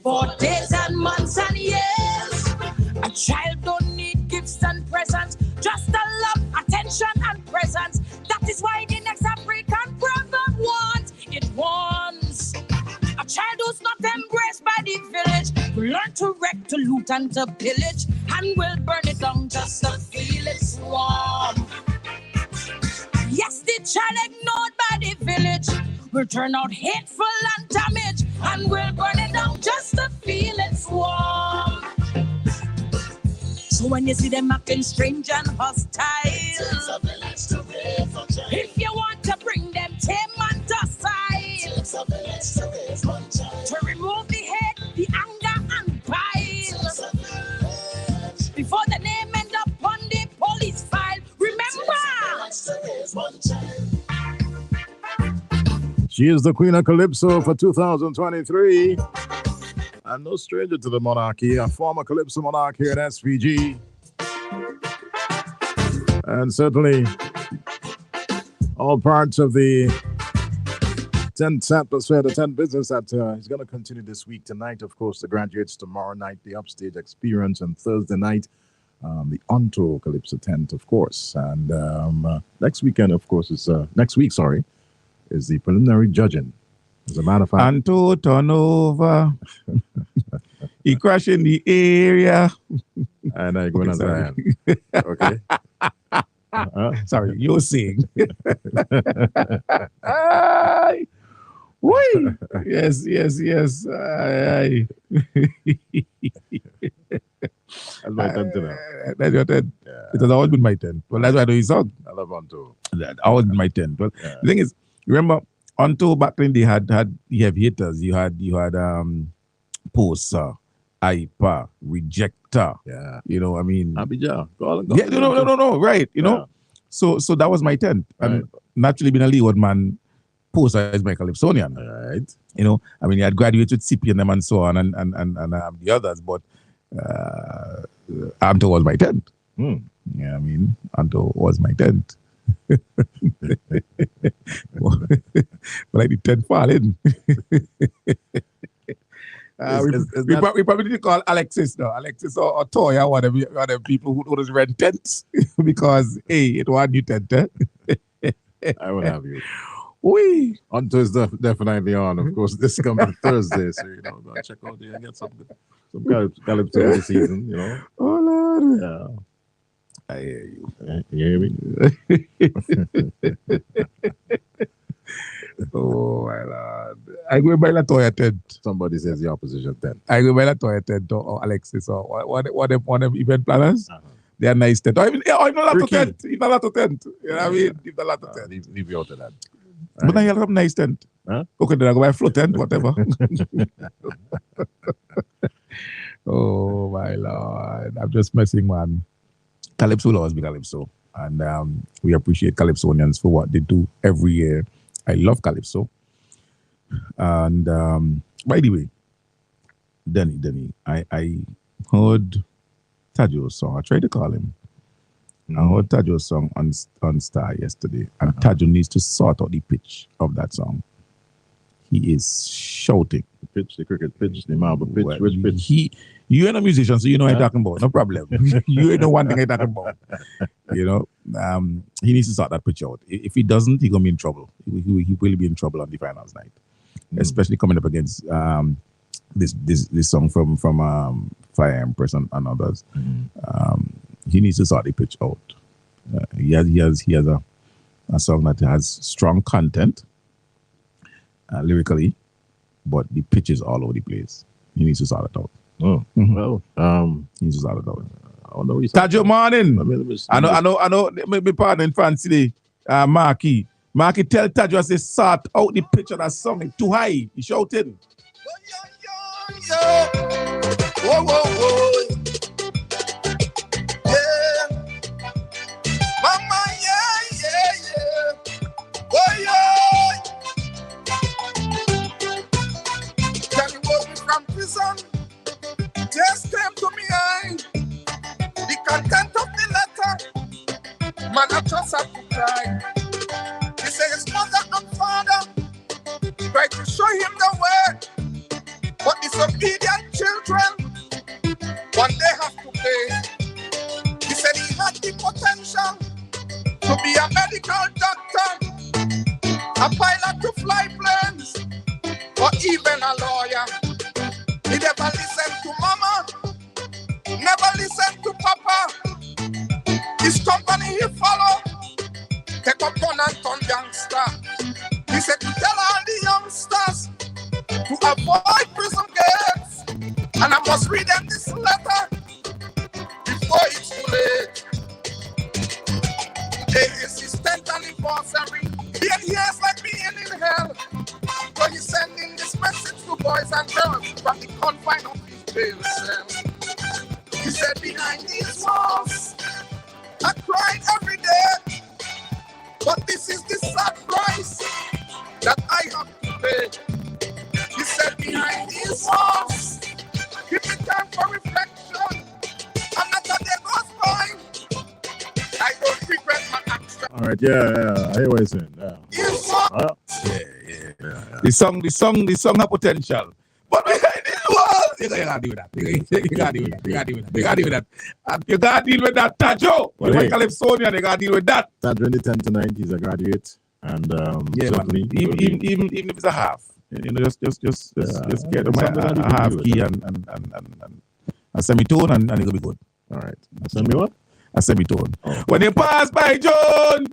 for days and months and years. A child don't need gifts and presents, just a love, attention and presence. That is why the next African proverb wants, it wants. A child who's not embraced by the village will learn to wreck, to loot and to pillage, and will burn it down just to feel it swarm. Yes, the child ignored by the village will turn out hateful and damage, and will burn it down just to feel it swarm. So when you see them acting strange and hostile, if you want to bring them tame and docile, to remove the hate, the anger and bile, before the name end up on the police file, remember, she is the Queen of Calypso for 2023. And no stranger to the monarchy, a former Calypso monarch here at SVG. And certainly all parts of the 10th atmosphere, the 10th business that is going to continue this week. Tonight, of course, the graduates. Tomorrow night, the Upstage Experience. And Thursday night, the Onto Calypso 10th, of course. And next weekend, of course, is next week, is the preliminary judging. As a matter of fact, Anto turnover. He crashed in the area. And I go on Zion. Okay. Sorry, you're saying. Yes. Aye. That's my 10 today. That's your 10. Yeah. It has always been my 10. Well, that's why I know his song. I love Onto. That always been my 10. But Yeah. the thing is, remember, Onto back then they had you have haters. You had Posa, Aipa, Rejector. Yeah. You know, I mean, Abidjan. yeah, no, right. You know, so that was my 10th. And Right. naturally, being a Leeward man, Posa is my Calypsonian. Right. You know, I mean, he had graduated with CP and them and so on, and the others, but Anto was my 10th. Yeah, I mean, Anto was my 10th. But I did 10 fall in. We probably didn't call Alexis or Toya, one of the people who just rent tents because it was new tent. I will have you. Oui. Onto is definitely on. Of course, this coming Thursday, so go check out there and get some Calypso this season. Oh Lord. Yeah. I hear you. You hear me? Oh my Lord. I go by La Toya tent. Somebody says the opposition tent. I go by La Toya tent or Alexis or one of them event planners. They are nice tent. Or even not lot tent. Even not lot tent. You know what I mean? Even not lot tent. Leave you out of that. But now you have nice tent. Huh? Okay, then I go buy a float tent, whatever. Oh my Lord. I'm just messing, man. Calypso will always be Calypso. And we appreciate Calypsonians for what they do every year. I love Calypso. And by the way, Denny, I heard Tajo's song. I tried to call him. I heard Tajo's song on Star yesterday. And Tajo needs to sort out the pitch of that song. He is shouting. The cricket pitch, the marble pitch, Well, which pitch? You ain't a musician, so you know what I'm talking about. No problem. You ain't the one thing I'm talking about. You know, he needs to sort that pitch out. If he doesn't, he's going to be in trouble. He will be in trouble on the finals night. Especially coming up against this song from Fire Empress and others. He needs to sort the pitch out. He has a song that has strong content lyrically, but the pitch is all over the place. He needs to sort it out. Oh, well, he needs to sort it out. I don't know. Tajo morning. I know. My partner in Fancy, Marky. Marky tell Tajo, I say, sort out the pitch of that song. It's too high. He shouting. Whoa, whoa, whoa. Yeah. Mama, yeah. Oh, yeah. Can you walk me from prison? Just came to me eye. The content of the letter. Man, I just have to cry. He said his mother and father tried to show him the way. But it's okay Obedient children, one day have to pay. He said he had the potential to be a medical doctor, a pilot to fly planes, or even a lawyer. He never listened to mama, never listened to papa. His company he follow, take up gun and turn gangster. He said to tell all the youngsters to avoid prison gates, and I must read them this letter before it's too late. Today is his 10th anniversary. He years like being in hell. So he's sending this message to boys and girls from the confine of his jail cell. He said, behind these walls, I cried every day, but this is the sad price that I have to pay. He said, behind these walls, give me time for reflection, and not a day goes by, I don't regret my action. All right, yeah, I hear what you're saying. Yeah. These walls, Yeah. The song have potential. But behind this wall, you gotta deal with that. You gotta deal with that. And you gotta deal with that, Tajo. Well, You hey. want Calypsonia, they gotta deal with that. That 2010 to 90, he's a graduate. And Yeah, man. certainly, Even if it's a half, you know, just get them something that you a can half do with key and a semitone, and it'll be good. all right. Send me what? A semitone. Oh. When you pass by John,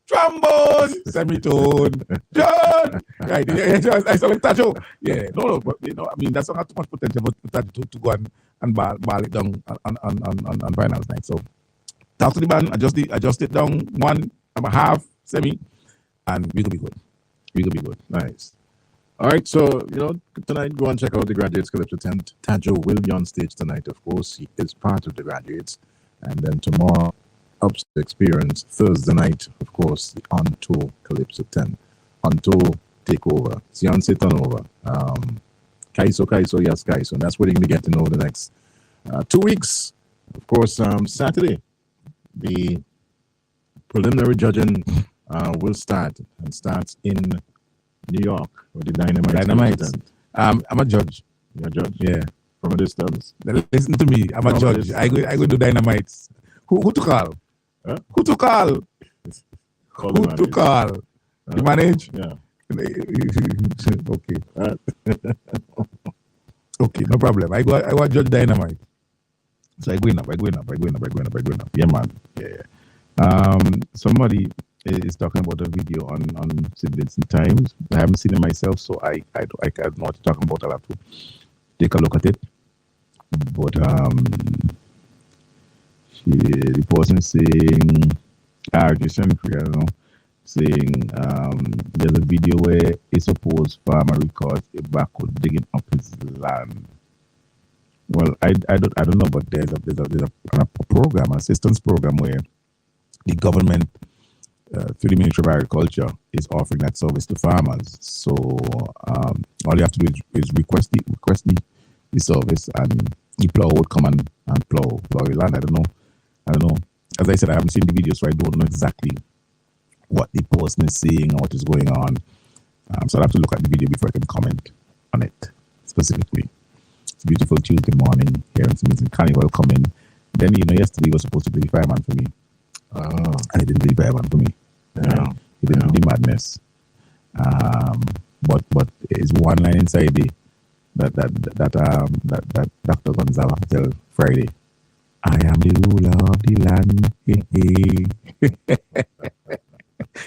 trombone, semitone, John. Right, I saw like Tajo. Yeah, no, but you know, I mean, that's not too much potential for Tajo to go and ball it down on finals night. So talk to the band, adjust it down one and a half semi, and we could be good. We could be good. Nice. All right, so, tonight go and check out the Graduates Calypso 10. Tajo will be on stage tonight, of course. He is part of the Graduates. And then tomorrow, Up's Experience. Thursday night, of course, the On-Tour Calypso 10. On-Tour Takeover. Fiancé Turnover. Kaiso, yes, Kaiso. And that's what you're going to get to know the next 2 weeks. Of course, Saturday, the preliminary judging will start. And starts in New York with the Dynamite. I'm a judge. You're a judge Yeah. from a distance. Listen to me. I'm a No, judge. I go do dynamites. Who to call? Huh? Who to call? Call Who the to manager. call? You manage? Yeah. Okay. Right. Okay, no problem. I go judge dynamite. So I go in up. Yeah, man. Yeah. Somebody is talking about a video on St. Vincent Times. I haven't seen it myself, so I don't know what to talk about. I'll have to take a look at it. But the person is saying, Jason Free, I don't know, saying there's a video where a supposed farmer records a backhoe digging up his land. Well, I don't know, but there's a program, assistance program where the government through the Ministry of Agriculture is offering that service to farmers. So all you have to do is request the service, and the plow would come and plow your land. I don't know. As I said, I haven't seen the video, so I don't know exactly what the person is saying or what is going on. So I have to look at the video before I can comment on it specifically. It's a beautiful Tuesday morning here in St. Carnival coming. Then, yesterday was supposed to be the fireman for me. And he didn't do the fireman for me. Yeah. He didn't do the madness. But it's one line inside that Dr. Gonzalo tell Friday. I am the ruler of the land.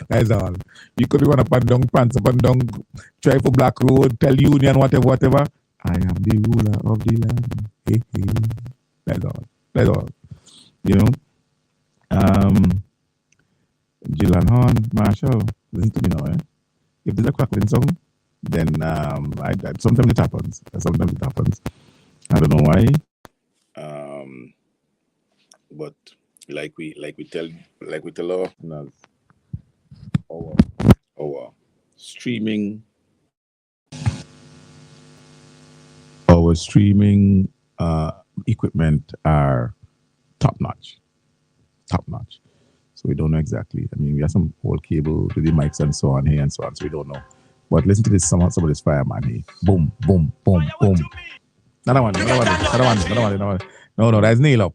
That's all. You could be one up and down, pants up and down, try for Black Road, tell Union, whatever. I am the ruler of the land. That's all. Gillan Horn, Marshall, listen to me now, eh? If there's a crackling song, then sometimes it happens. I don't know why. But like we tell our streaming equipment are top notch. So we don't know exactly. I mean, we have some old cable to the mics and so on here and so on, so we don't know But listen to this some of this fire, man. Boom, boom, boom, boom. Another one. No, that's nail up.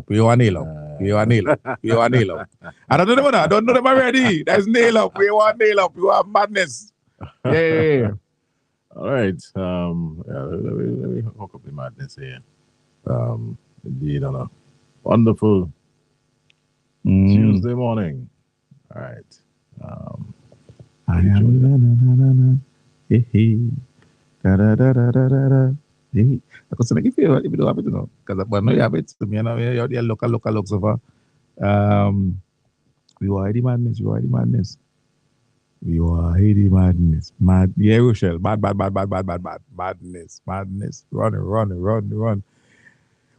You are nail up. You are nail up. I don't know them already. That's nail up. You are nail up. You are madness. Yeah. All right. Let me hook up the madness here. Indeed, on a wonderful Tuesday morning. All right. I am hey. Because if you don't have it, you know, because but no, you have it. You know, you're local so far. We are the madness. Mad, yeah, Rochelle. Bad. Madness. Run.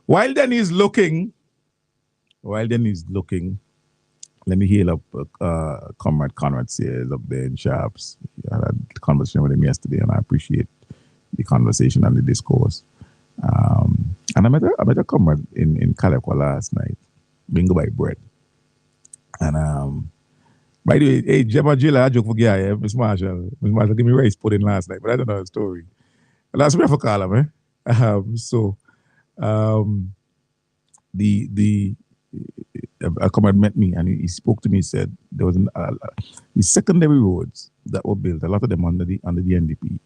While then he's looking, let me heal up Comrade Conrad Sears up there in Sharps. I had a conversation with him yesterday, and I appreciate the conversation and the discourse. And I met a comrade in Calico last night, bingo by bread. And by the way, hey, Gemma Jilla, I joke for guy, yeah? Miss Marshall gave me rice pudding last night, but I don't know the story. That's me for call him, eh? A comrade met me and he spoke to me. He said there was the secondary roads that were built, a lot of them under the NDP.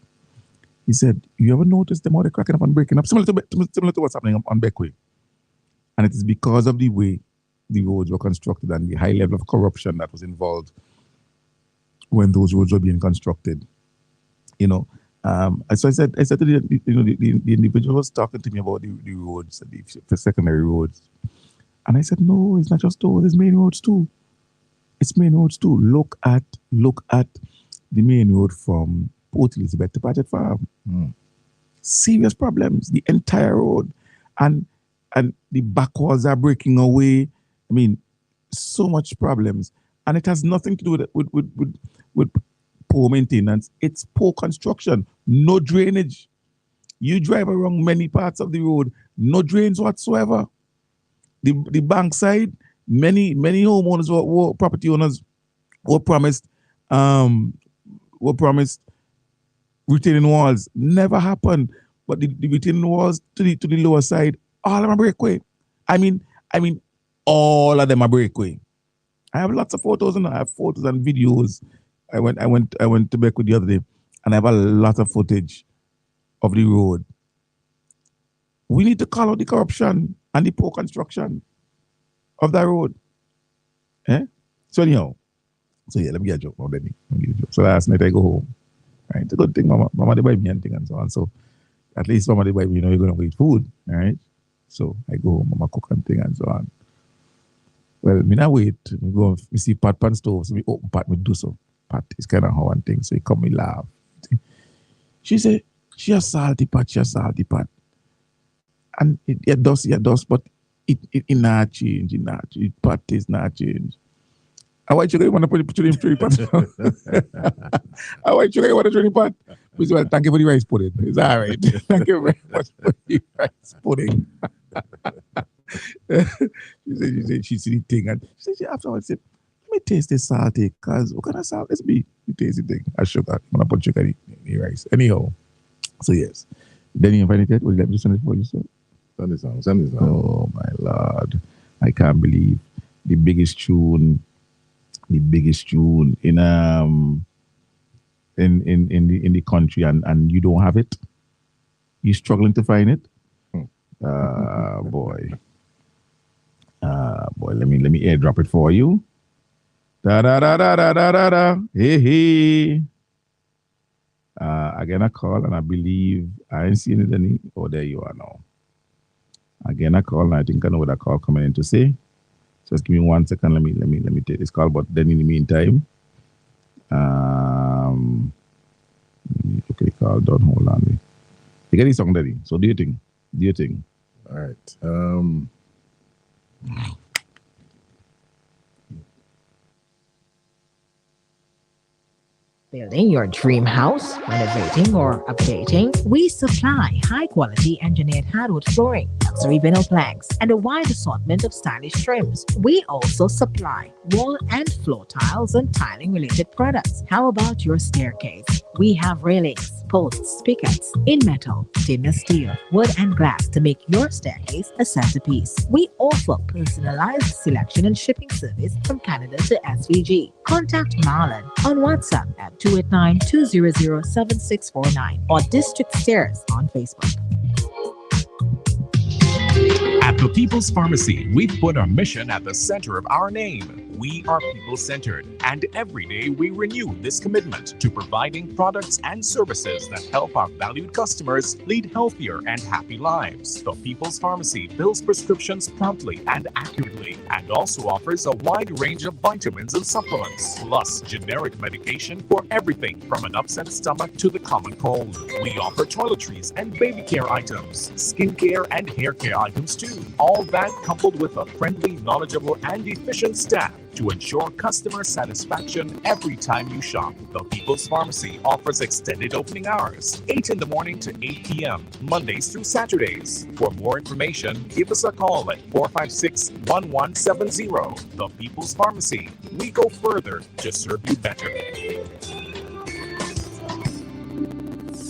He said, "You ever noticed them how they're cracking up and breaking up, similar to what's happening on Beckway? And it is because of the way the roads were constructed and the high level of corruption that was involved when those roads were being constructed. You know, so I said to the individual who was talking to me about the roads, the secondary roads, and I said, no, it's not just those, it's main roads too. Look at the main road from Port Elizabeth to Paget Farm. Serious problems, the entire road, and the backwalls are breaking away. I mean, so much problems, and it has nothing to do with poor maintenance. It's poor construction, no drainage. You drive around many parts of the road, no drains whatsoever. The bank side, many homeowners or property owners were promised retaining walls. Never happened. But the retaining walls to the lower side, all of them are breakaway. I mean, all of them are breakaway. I have lots of photos and I have photos and videos. I went to Beckwood the other day and I have a lot of footage of the road. We need to call out the corruption and the poor construction of that road. So anyhow, let me get a joke now, Benny. So last night I go home. Right? It's a good thing, Mama they buy me and thing and so on. So at least Mama they buy me, you're gonna eat food, right? So I go home, Mama cook and thing and so on. Well, me not wait. Me go me see pot pan stove, so me open pot, me do so. Pot is kind of how one thing. So he come me laugh. She said, she a salty pot. And it does, but it not change. Pot is not change. I want you to want to put it in 3 pot. I want you to want to 3 pot. Well, thank you for the rice pudding. It's all right. Thank you very much for the rice pudding. She see the thing and she said, afterwards, let me taste this salty, because what kind of salt? Let's be the tasty thing. I sugar. I'm going to put sugar in the rice. Anyhow, so yes. Then you invite it. Will you let me send it for you, sir? Send this on. Oh my Lord. I can't believe the biggest tune in the country and you don't have it. You're struggling to find it. Boy, let me airdrop it for you. Da da da da da da da da. Hey. Again a call and I believe I ain't seen it any. Oh, there you are now. Again a call and I think I know what that call coming in to say. Just give me 1 second. Let me take this call. But then in the meantime, okay, call done. Hold on. You get this song ready. So do you think? All right. Building your dream house, renovating or updating? We supply high-quality engineered hardwood flooring, luxury vinyl planks, and a wide assortment of stylish trims. We also supply wall and floor tiles and tiling related products. How about your staircase? We have railings, posts, pickets in metal, stainless steel, wood, and glass to make your staircase a centerpiece. We offer personalized selection and shipping service from Canada to SVG. Contact Marlon on WhatsApp at 289-200-7649 or District Stairs on Facebook. At the People's Pharmacy, we've put our mission at the center of our name. We are people-centered, and every day we renew this commitment to providing products and services that help our valued customers lead healthier and happy lives. The People's Pharmacy fills prescriptions promptly and accurately, and also offers a wide range of vitamins and supplements, plus generic medication for everything from an upset stomach to the common cold. We offer toiletries and baby care items, skincare and hair care items too. All that coupled with a friendly, knowledgeable, and efficient staff to ensure customer satisfaction every time you shop. The People's Pharmacy offers extended opening hours, 8 in the morning to 8 p.m., Mondays through Saturdays. For more information, give us a call at 456-1170. The People's Pharmacy. We go further to serve you better.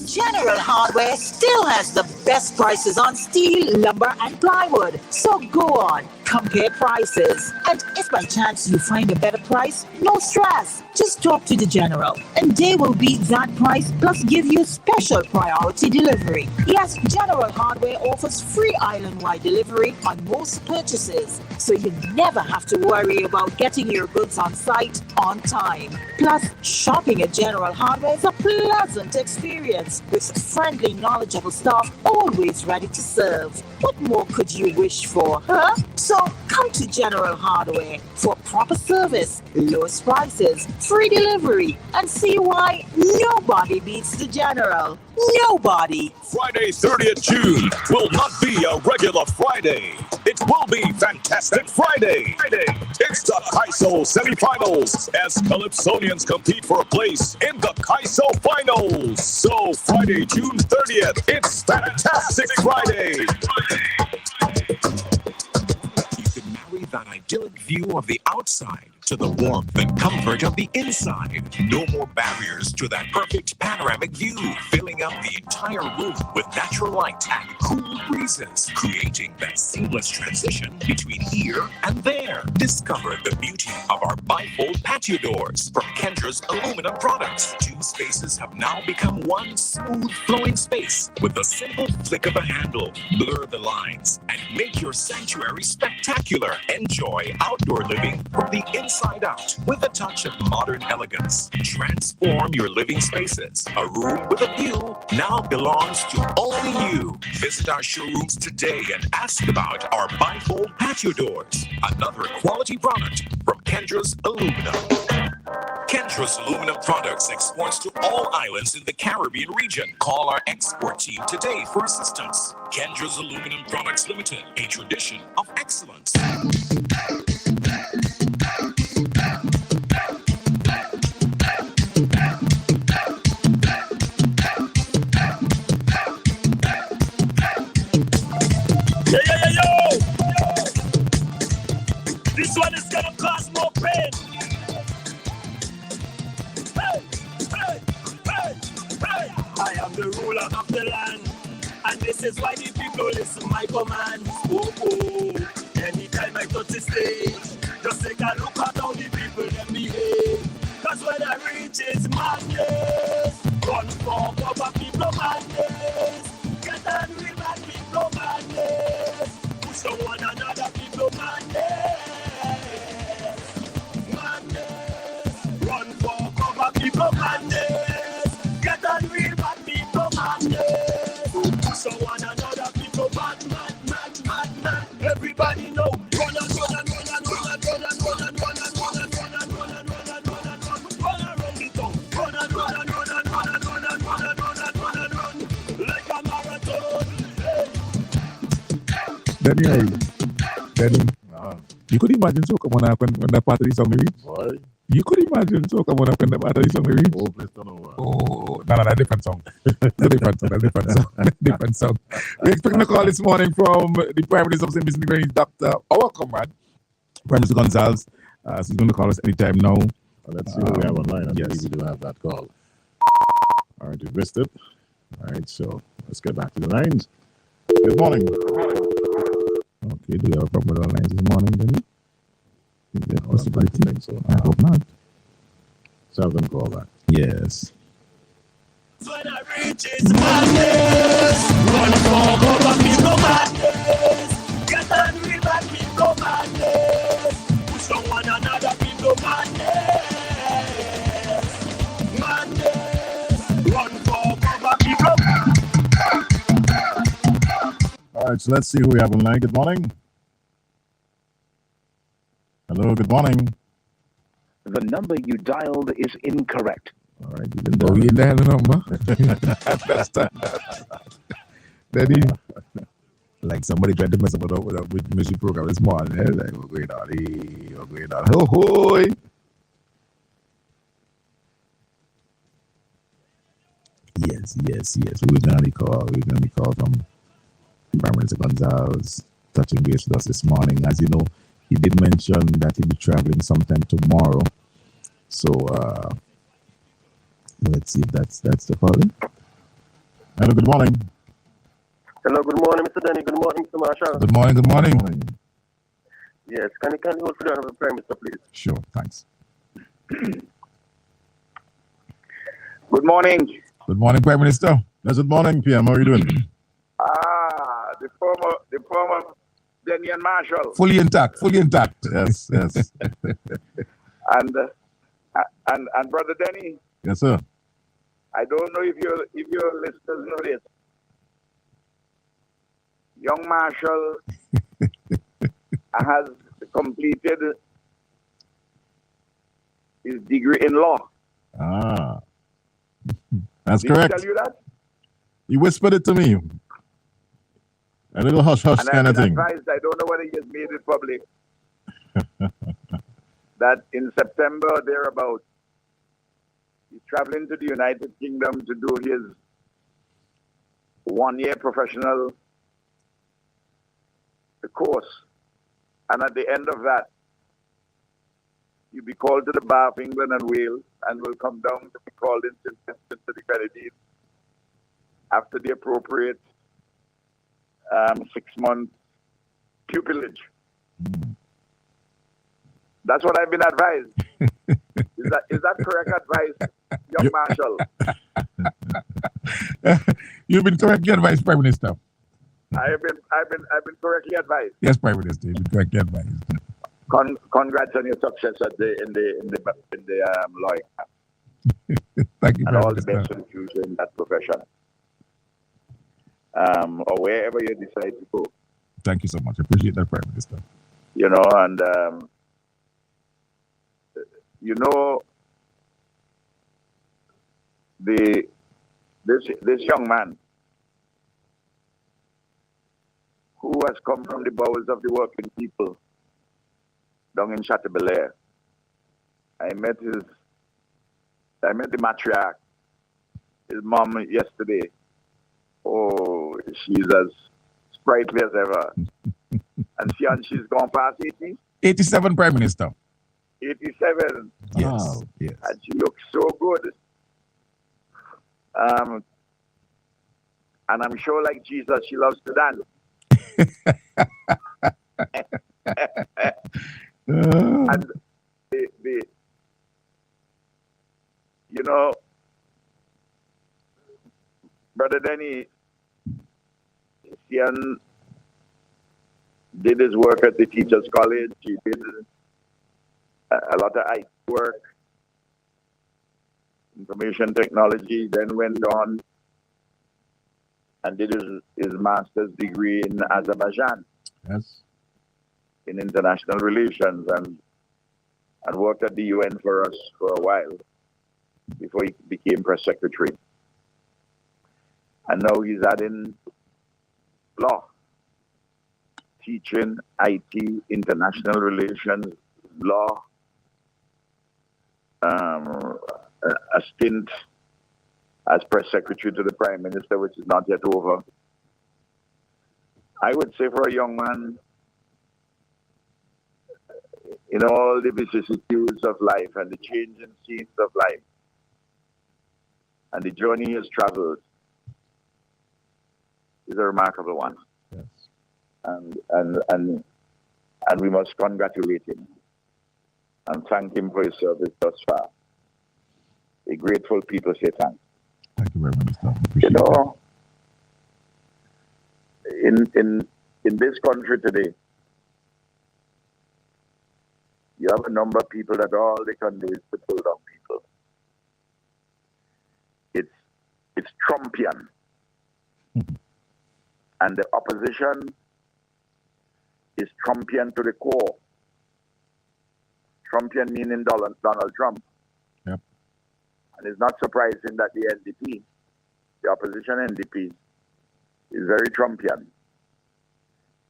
General Hardware still has the best prices on steel, lumber, and plywood. So go on, compare prices. And if by chance you find a better price, no stress. Just talk to the General and they will beat that price plus give you special priority delivery. Yes, General Hardware offers free island-wide delivery on most purchases, so you never have to worry about getting your goods on site on time. Plus, shopping at General Hardware is a pleasant experience with friendly, knowledgeable staff always ready to serve. What more could you wish for, huh? So come to General Hardware for proper service, lowest prices, free delivery, and see why nobody beats the General. Nobody. Friday, 30th June will not be a regular Friday. It will be Fantastic Friday. It's the Kaiso semifinals as Calypsonians compete for a place in the Kaiso finals. So Friday, June 30th, it's Fantastic Friday. You can marry that idyllic view of the outside to the warmth and comfort of the inside. No more barriers to that perfect panoramic view, filling up the entire room with natural light and cool breezes, creating that seamless transition between here and there. Discover the beauty of our bifold patio doors from Kendra's aluminum products. Two spaces have now become one smooth flowing space with a simple flick of a handle. Blur the lines and make your sanctuary spectacular. Enjoy outdoor living from the inside out with a touch of modern elegance. Transform your living spaces. A room with a view now belongs to only you. Visit our showrooms today and ask about our bifold patio doors. Another quality product from Kendra's Aluminum. Kendra's Aluminum Products exports to all islands in the Caribbean region. Call our export team today for assistance. Kendra's Aluminum Products Limited, a tradition of excellence. Yo! This one is gonna cause more pain. Hey! I am the ruler of the land, and this is why the people listen my commands. Oh, anytime I touch the stage, just take a look at how the people let me behave. Cause when I reach it's madness, run for cover people madness. Get on with that people madness. Push on one another people madness. Run for cover people madness. Get on with that people madness. Push on one another people mad. Everybody know. Run and run and run and run and run and run and run and run and run and run and run and run and run. Run around the town. Run and run and run and run and run and run and run and run and run. Like a marathon. Daniel, you could imagine so come on up when that part of the song maybe? Boy, You could imagine so come on up when that part of the song maybe? whole place don't know why. Oh, no, different song. Different song. Different song. We're expecting a call this morning from the Prime Minister of St. Vincent Grange, Dr. Our comrade, Prime Minister Gonzalez. So he's going to call us anytime now. Let's see what we have online. I yes. believe we do have that call. All right, we missed it. All right, so let's get back to the lines. Good morning. Okay, do we have a problem with our lines this morning, Denny? Is there a possibility? I think so. I hope not. So have them call back. Yes. When I reach its madness, run for cover, me go madness. Get angry, but me go madness. Push on one another, me go madness. Madness, run for cover, me go madness. All right, so let's see who we have online. Good morning. Hello, good morning. The number you dialed is incorrect. All right, you Oh, we in the hell number. Understand that. Daddy, like somebody tried to mess up with music program this morning. Like, we're going on. We're going on. Ho, ho. Yes. We're going to call from Prime Minister Gonzalez touching base with us this morning. As you know, he did mention that he'll be traveling sometime tomorrow. So let's see if that's the calling. Hello, good morning. Hello, good morning, Mr. Denny. Good morning, Mr. Marshall. Good morning. Yes, can you hold for the Prime Minister, please? Sure, thanks. Good morning. Good morning, Prime Minister. Yes, good morning, PM. How are you doing? The former Denny and Marshall. Fully intact. Yes. And Brother Denny, Yes, sir. I don't know if your listeners know this. Young Marshall has completed his degree in law. That's Did correct. he tell you that? You whispered it to me. A little hush And kind I've of been thing. advised, I don't know whether he has made it public, that in September or thereabout, he's traveling to the United Kingdom to do his 1-year professional course. And at the end of that, he'll be called to the Bar of England and Wales and will come down to be called into the Grenadines after the appropriate 6-month pupillage. That's what I've been advised. Is that correct advice, young Marshall? You've been correctly advised, Prime Minister. I've been correctly advised. Yes, Prime Minister. You've been correctly advised. Congrats on your success in the law, Thank you, and Prime all the Minister. best for the future in that profession, or wherever you decide to go. Thank you so much. I appreciate that, Prime Minister. You know, and you know, this young man who has come from the bowels of the working people down in Chateaubelair. I met the matriarch, his mom, yesterday. Oh, she's as sprightly as ever. And she's gone past 80? 87, Prime Minister. 87. Yes. Wow. Yes. And she looks so good. And I'm sure, like Jesus, she loves to dance. And you know, Brother Denny, Sian did his work at the Teachers College. He did a lot of IT work, information technology, then went on and did his master's degree in Azerbaijan Yes. in international relations, and worked at the UN for us for a while before he became press secretary. And now he's adding law, teaching, IT, international relations, law, a stint as press secretary to the Prime Minister, which is not yet over. I would say for a young man, in all the vicissitudes of life and the changing scenes of life and the journey he has traveled is a remarkable one. Yes. And we must congratulate him and thank him for his service thus far. A grateful people say thanks. Thank you very much, Mr. You Appreciate know, in this country today, you have a number of people that all they can do is to pull down people. It's Trumpian. And the opposition is Trumpian to the core. Trumpian meaning Donald Trump. Yep. And it's not surprising that the NDP, the opposition NDP, is very Trumpian.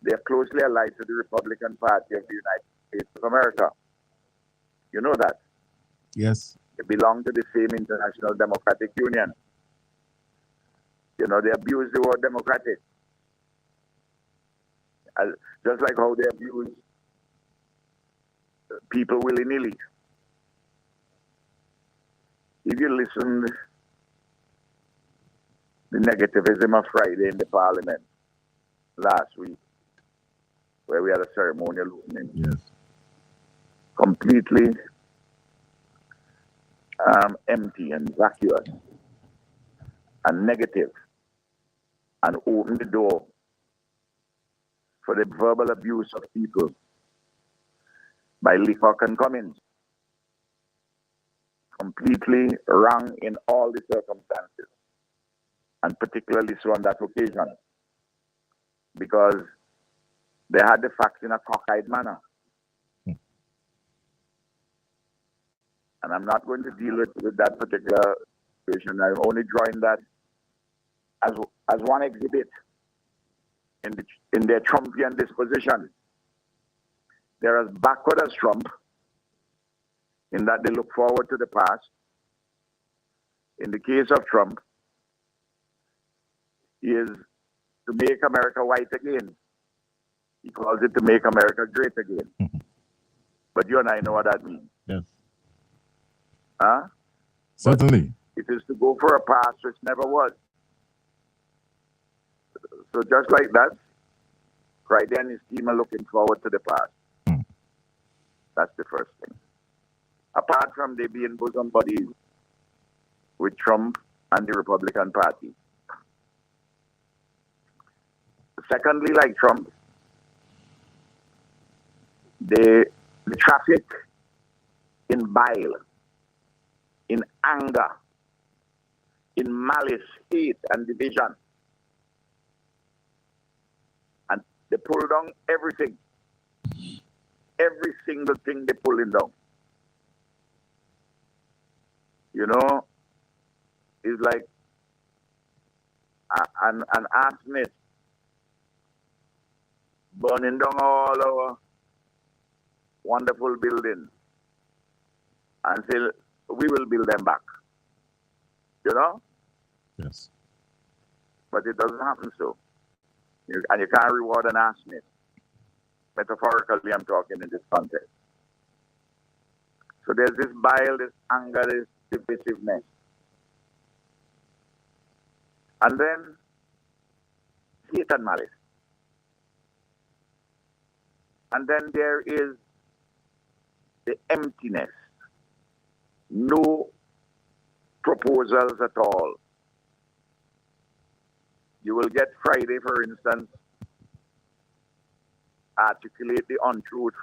They are closely allied to the Republican Party of the United States of America. You know that. Yes. They belong to the same International Democratic Union. You know, they abuse the word democratic. Just like how they abuse people willy-nilly. If you listen to the negativism of Friday in the Parliament last week, where we had a ceremonial opening, Yes. completely empty and vacuous and negative, and opened the door for the verbal abuse of people by Leacock and Cummins. Completely wrong in all the circumstances, and particularly so on that occasion, because they had the facts in a cockeyed manner. And I'm not going to deal with that particular situation. I'm only drawing that as one exhibit in their Trumpian disposition. They're as backward as Trump in that they look forward to the past. In the case of Trump, he is to make America white again. He calls it to make America great again. But you and I know what that means. Yes. Huh? Certainly. It is to go for a past which never was. So just like that, Friday and his team are looking forward to the past. That's the first thing. Apart from they being bosom buddies with Trump and the Republican Party. Secondly, like Trump, the traffic in bile, in anger, in malice, hate, and division. And they pull down everything. Every single thing they pulling down. You know, it's like an arsonist burning down all our wonderful buildings and say, we will build them back. You know? Yes. But it doesn't happen so. And you can't reward an arsonist. Metaphorically, I'm talking in this context. So there's this bile, this anger, this divisiveness. And then hate and malice. And then there is the emptiness. No proposals at all. You will get Friday, for instance, articulate the untruth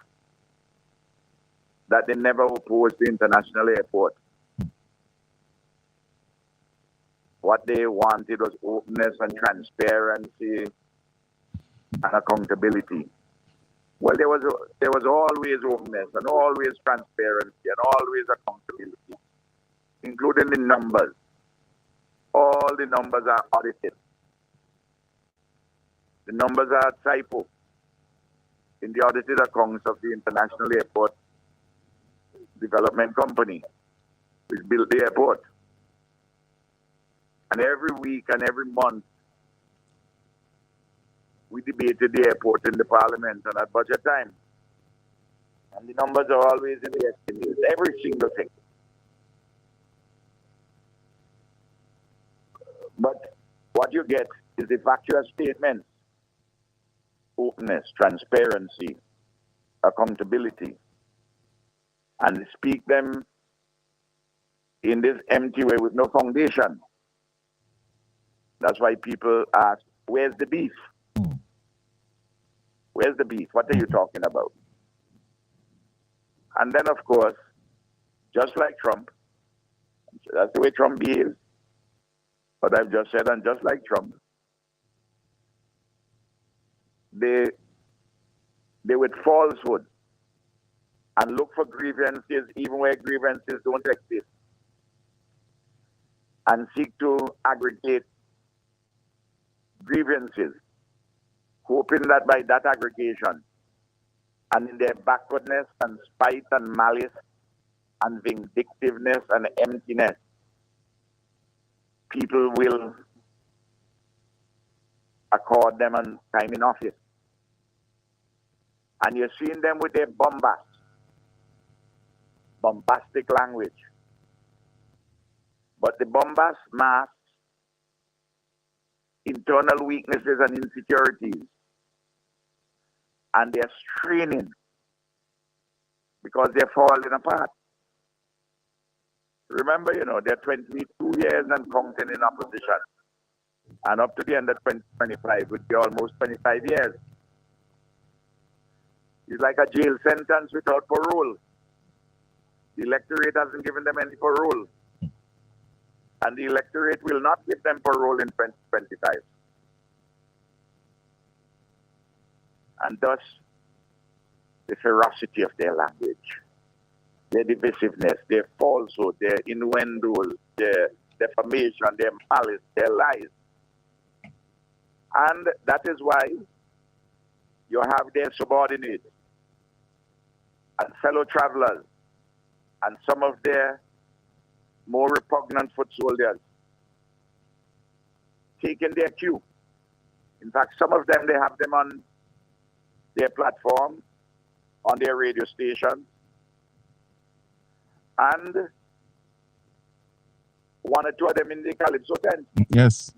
that they never opposed the international airport. What they wanted was openness and transparency and accountability. Well, there was always openness and always transparency and always accountability, including the numbers. All the numbers are audited. The numbers are typo in the audited accounts of the International Airport Development Company, which built the airport. And every week and every month, we debated the airport in the parliament and at budget time. And the numbers are always in the estimates, every single thing. But what you get is the factual statements, openness, transparency, accountability, and they speak them in this empty way with no foundation. That's why people ask, where's the beef? Where's the beef? What are you talking about? And then, of course, just like Trump, that's the way Trump behaves. What I've just said, and just like Trump, they with falsehood and look for grievances even where grievances don't exist, and seek to aggregate grievances, hoping that by that aggregation and in their backwardness and spite and malice and vindictiveness and emptiness, people will accord them and time in office. And you're seeing them with their bombastic language. But the bombast masks internal weaknesses and insecurities. And they're straining because they're falling apart. Remember, they're 22 years and counting in opposition. And up to the end of 2025 would be almost 25 years. It's like a jail sentence without parole. The electorate hasn't given them any parole. And the electorate will not give them parole in 2025. And thus, the ferocity of their language, their divisiveness, their falsehood, their innuendos, their defamation, their malice, their lies. And that is why you have their subordinates and fellow travelers and some of their more repugnant foot soldiers taking their cue. In fact, some of them, they have them on their platform, on their radio station, and one or two of them in the Calypso tent. Yes.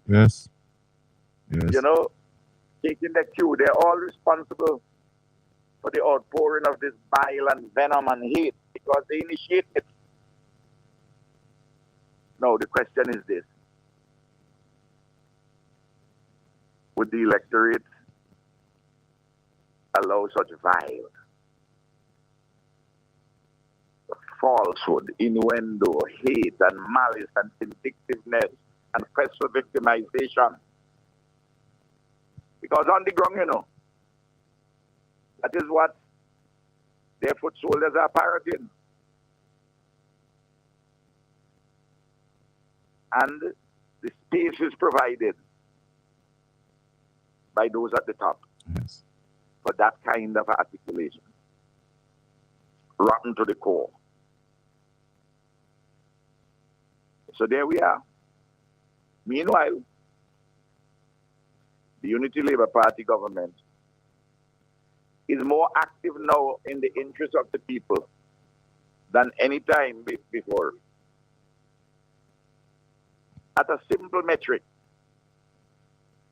Taking the cue. They're all responsible for the outpouring of this bile and venom and hate because they initiate it. No, the question is this. Would the electorate allow such vile, falsehood, innuendo, hate, and malice, and vindictiveness, and personal victimization? Because on the ground, that is what their foot soldiers are parroting. And the space is provided by those at the top. Yes. For that kind of articulation. Rotten to the core. So there we are. Meanwhile, the Unity Labour Party government is more active now in the interest of the people than any time before. At a simple metric,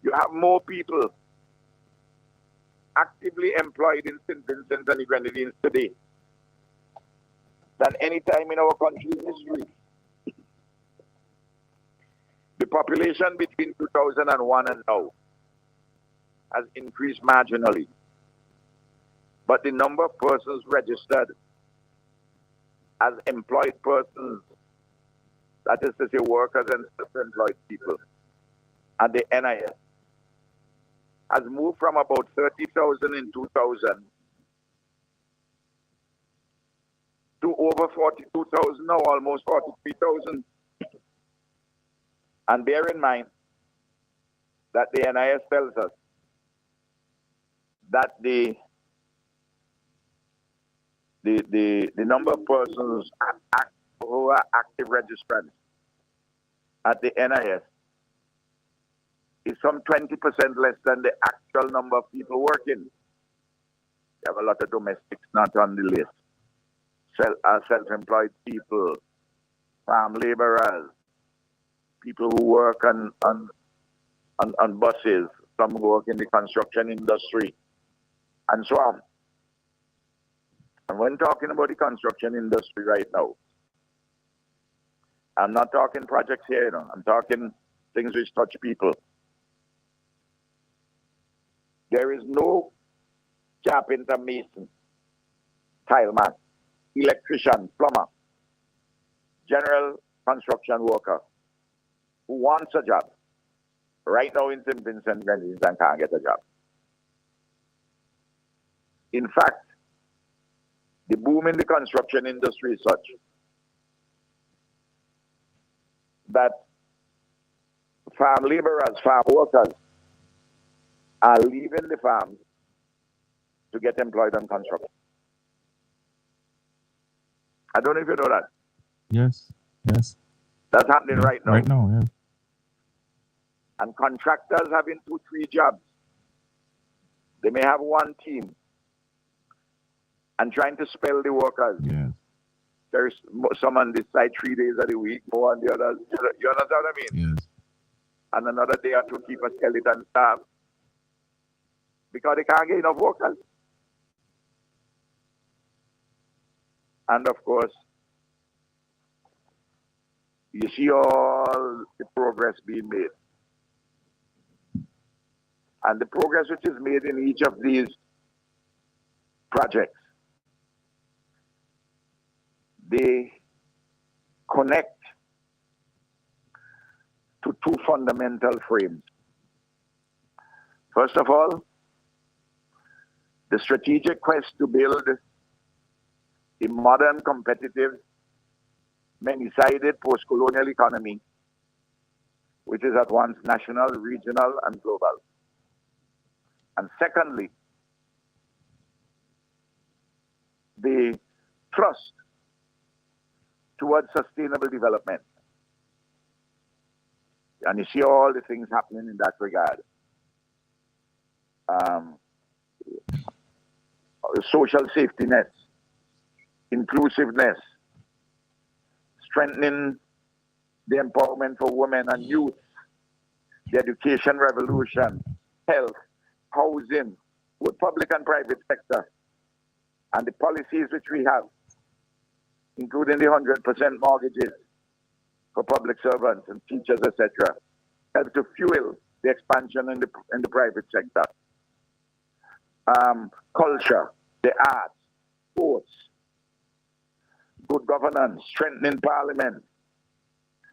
you have more people actively employed in St. Vincent and the Grenadines today than any time in our country's history. The population between 2001 and now has increased marginally, but the number of persons registered as employed persons, that is to say workers and self-employed people, at the NIS, has moved from about 30,000 in 2000 to over 42,000 now, almost 43,000. And bear in mind that the NIS tells us that the number of persons who are active registrants at the NIS is some 20% less than the actual number of people working. You have a lot of domestics not on the list. Self-employed people, farm laborers, people who work on buses, some who work in the construction industry, and so on. And when talking about the construction industry right now, I'm not talking projects here, I'm talking things which touch people. There is no carpenter, mason, tileman, electrician, plumber, general construction worker who wants a job right now in St. Vincent Grenadines and can't get a job. In fact, the boom in the construction industry is such that farm laborers, farm workers are leaving the farms to get employed on construction. I don't know if you know that. Yes. That's happening right now. Right now, yeah. And contractors having 2-3 jobs. They may have one team and trying to spell the workers. Yes. There's some on this side 3 days of the week, more on the others. You understand what I mean? Yes. And another day or two keep a skeleton staff because they can't get enough workers. And of course, you see all the progress being made. And the progress which is made in each of these projects, they connect to 2 fundamental frames. First of all, the strategic quest to build a modern, competitive, many-sided post-colonial economy, which is at once national, regional, and global. And secondly, the thrust towards sustainable development. And you see all the things happening in that regard. Social safety nets, inclusiveness, strengthening the empowerment for women and youth, the education revolution, health, housing, both public and private sector, and the policies which we have, including the 100% mortgages for public servants and teachers, etc., help to fuel the expansion in the private sector. Culture, the arts, sports, good governance, strengthening parliament,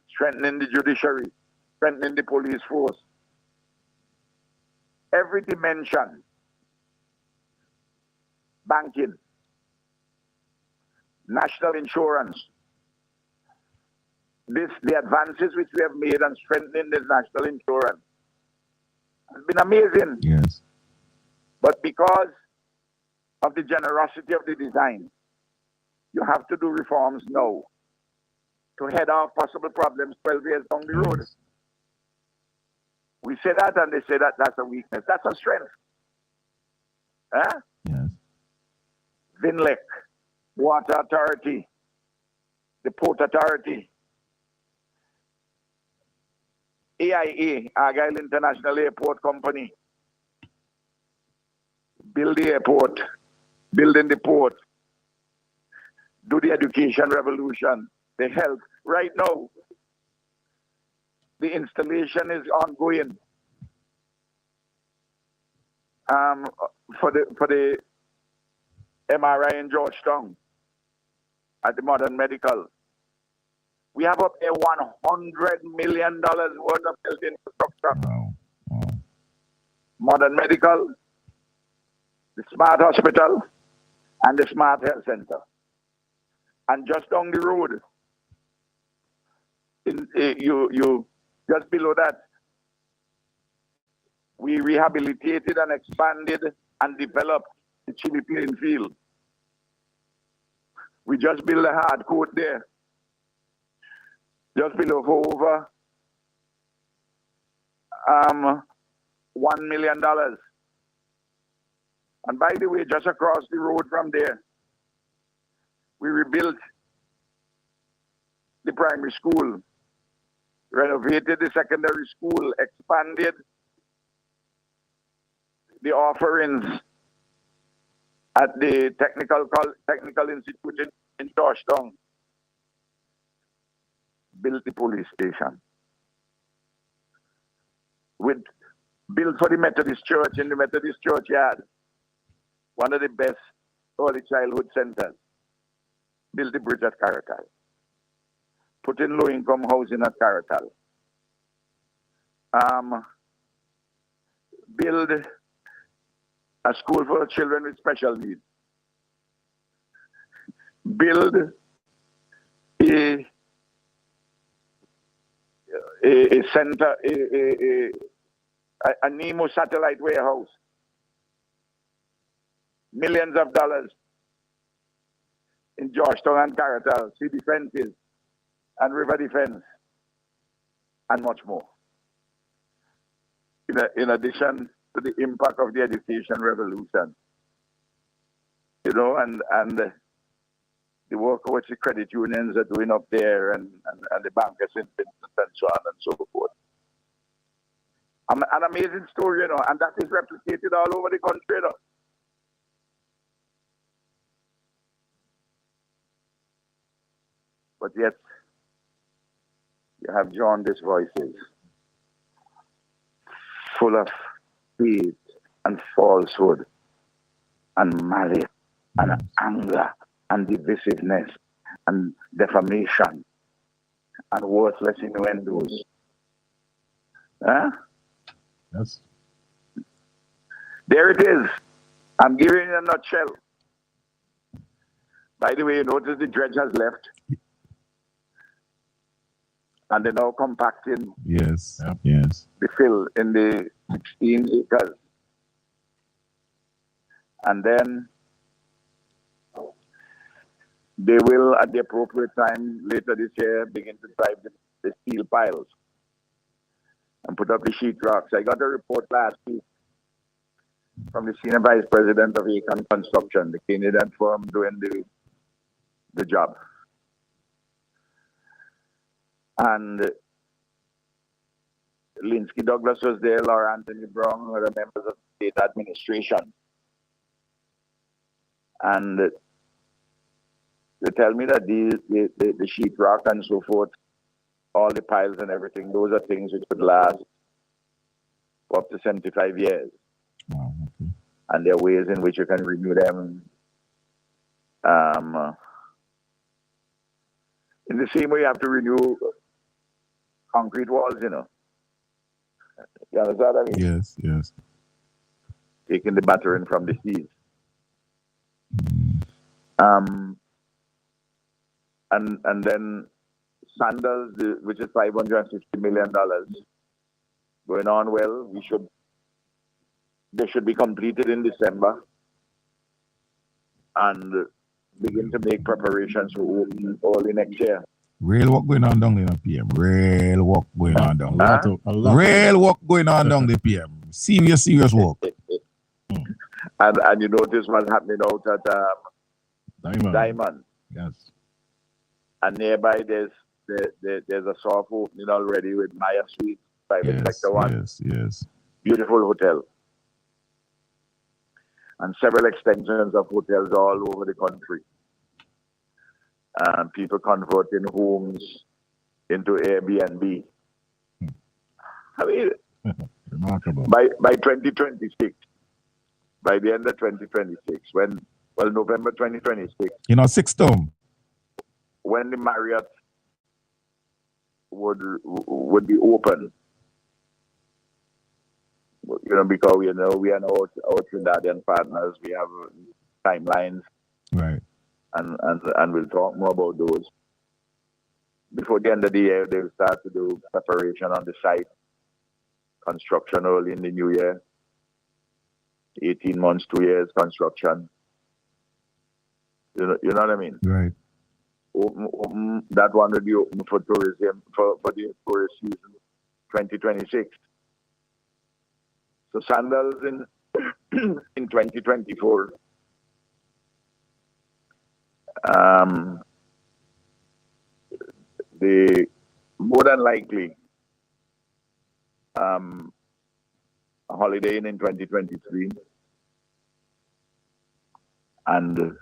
strengthening the judiciary, strengthening the police force. Every dimension, banking, national insurance, the advances which we have made on strengthening this national insurance has been amazing. Yes. But because of the generosity of the design, you have to do reforms now to head off possible problems 12 years down the road. We say that and they say that that's a weakness. That's a strength. Huh? Yes. VINLEC, Water Authority, the Port Authority, AIA, Argyle International Airport Company, build the airport, building the port, do the education revolution, the health. Right now, the installation is ongoing for the MRI in Georgetown at the Modern Medical. We have up there $100 million worth of built infrastructure. Wow. Wow. Modern Medical, the Smart Hospital, and the Smart Health Center. And just down the road, you just below that, we rehabilitated and expanded and developed the Chile playing field. We just built a hard court there. Just below Hoover $1 million. And by the way, just across the road from there, we rebuilt the primary school, renovated the secondary school, expanded the offerings at the technical institute in Georgetown, built the police station. Built for the Methodist Church in the Methodist churchyard, one of the best early childhood centers. Built the bridge at Caratal. Put in low-income housing at Caratal. Build a school for children with special needs. Build a center, a NEMO satellite warehouse. Millions of dollars in Georgetown and Caratal, sea defenses and river defense, and much more. In addition to the impact of the education revolution, you know, and the work which the credit unions are doing up there, and the bankers in Vincent and so on and so forth. An amazing story, you know, and that is replicated all over the country, you know. But yet, you have jaundiced voices full of hate and falsehood and malice and anger and divisiveness and defamation and worthless innuendos. Huh? Yes. There it is. I'm giving you a nutshell. By the way, you notice the dredge has left. And they're now compacting Yes. Yes. the fill in the 16 acres. And then they will, at the appropriate time later this year, begin to drive the steel piles and put up the sheet rocks. I got a report last week from the senior vice president of Aecon Construction, the Canadian firm doing the job. And Linsky Douglas was there, Laura Anthony Brown were the members of the state administration. And they tell me that the sheetrock and so forth, all the piles and everything, those are things which would last for up to 75 years. Wow, okay. And there are ways in which you can renew them. In the same way you have to renew concrete walls, you know. You understand what I mean? Yes, yes. Taking the battering from the seas. And then Sandals, which is $550 million, going on well. They should be completed in December and begin to make preparations for opening early next year. Real work going on down there, PM. Real work going on down there. A lot. Real work going on down there, PM. Serious work. And you notice what's happening out at Diamond. Yes. And nearby there's a soft opening already with Maya Suites, private sector one. Yes. Beautiful hotel. And several extensions of hotels all over the country. People converting homes into Airbnb. I mean, Remarkable. by 2026, by the end of 2026, November 2026, You know, 6 term. when the Marriott would be open, you know, because we are now our Trinidadian partners, we have timelines, Right. and we'll talk more about those. Before the end of the year, they'll start to do preparation on the site, construction early in the new year, 18 months, 2 years construction. You know what I mean? Right. That one will be open for tourism, for the tourist season 2026. So sandals in in 2024. The more than likely a Holiday Inn in 2023 and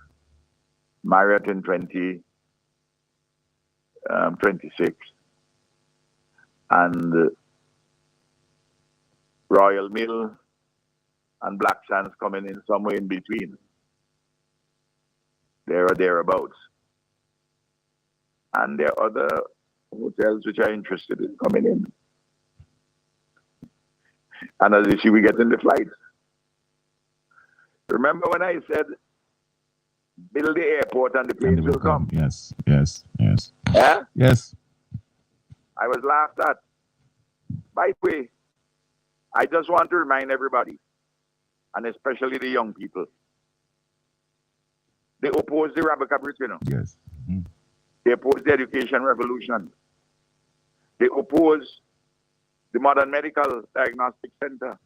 Marriott in 2026 and Royal Mill and Black Sands coming in somewhere in between. There or thereabouts. And there are other hotels which are interested in coming in. And as you see, we get in the flights. Remember when I said, build the airport and the planes will come? Yes, yes, yes. Yeah? Yes. I was laughed at. By the way, I just want to remind everybody, and especially the young people, they oppose the Rabaka Bridge, you know. Yes. They oppose the education revolution. They oppose the modern medical diagnostic center.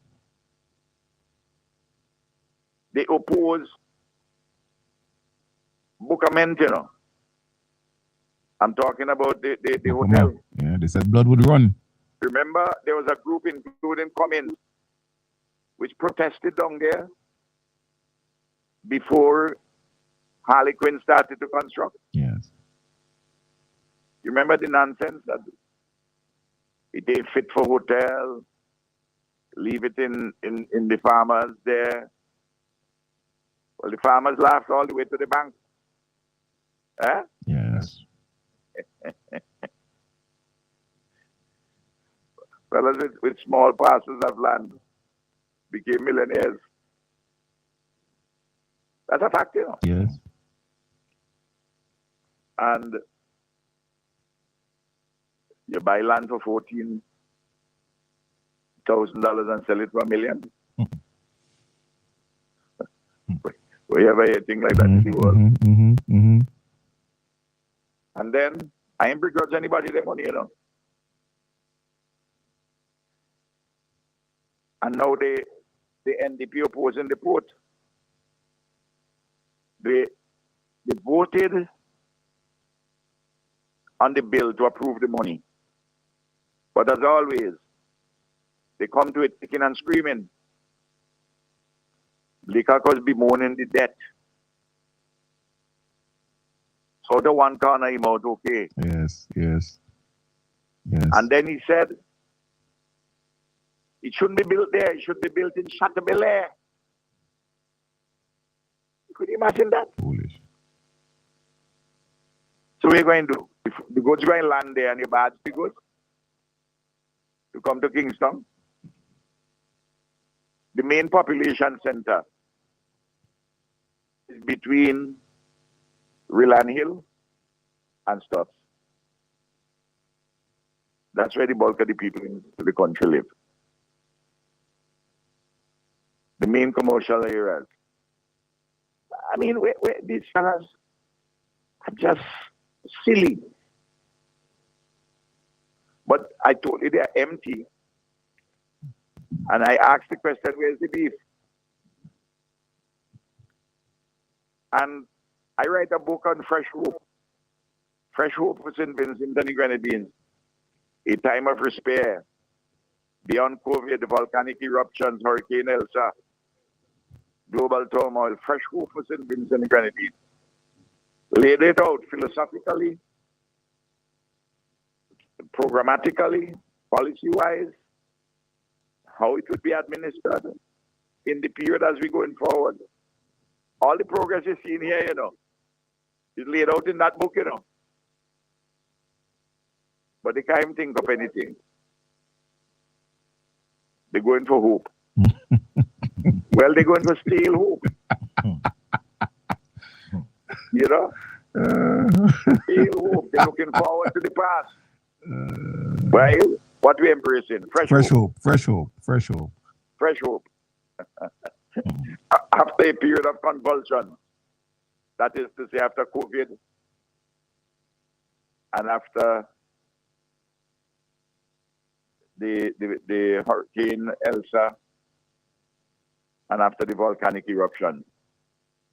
They oppose Bucament, you know. I'm talking about the hotel. Yeah, they said blood would run. Remember, there was a group including Cummins which protested down there before Harlequin started to construct. Yes. You remember the nonsense that it ain't fit for hotel, leave it in the farmers there. Well, the farmers laughed all the way to the bank. Eh? Yes. Fellas with small parcels of land became millionaires. That's a fact, you know. Yes. And you buy land for $14,000 and sell it for $1 million. Where you ever hear a thing like that in the world? And then I ain't begrudge anybody their money, you know. And now the NDP opposing the port. They voted on the bill to approve the money. But as always, they come to it kicking and screaming. Likakos bemoaning the debt. So the one corner him out okay. Yes, yes, yes. And then he said, it shouldn't be built there, it should be built in Chateaubelair. Could you imagine that? Foolish. So what are you going to do? If the goods going to land there and you barge the goods, you come to Kingston, the main population center is between Rillan Hill and Stubbs. That's where the bulk of the people in the country live. The main commercial areas. I mean, these fellas are just silly. But I told you they're empty. And I asked the question, where's the beef? And I write a book on Fresh Hope. Fresh Hope for St. Vincent and the Grenadines. A time of despair. Beyond COVID, the volcanic eruptions, Hurricane Elsa, global turmoil, Fresh Hope for St. Vincent and the Grenadines. Laid it out philosophically, programmatically, policy-wise, how it would be administered in the period as we're going forward. All the progress you see in here, you know, is laid out in that book, you know. But they can't even think of anything. They're going for hope. Well, they're going to steal hope. You know? Steal hope. They're looking forward to the past. Well, what we're embracing? Fresh hope. Fresh hope. Fresh hope. Fresh hope. After a period of convulsion, that is to say after COVID and after the Hurricane Elsa and after the volcanic eruption,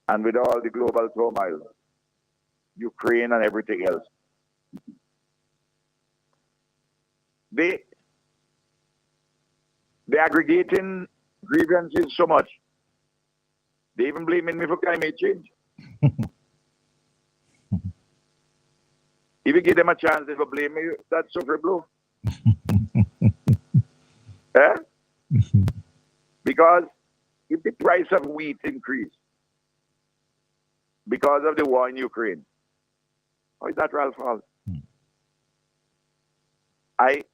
and with all the global turmoil, Ukraine and everything else. They're aggregating grievances so much. They even blaming me for climate change. If you give them a chance, they will blame me. That's so blue. Eh? Because if the price of wheat increase because of the war in Ukraine, how is that Ralph's fault? I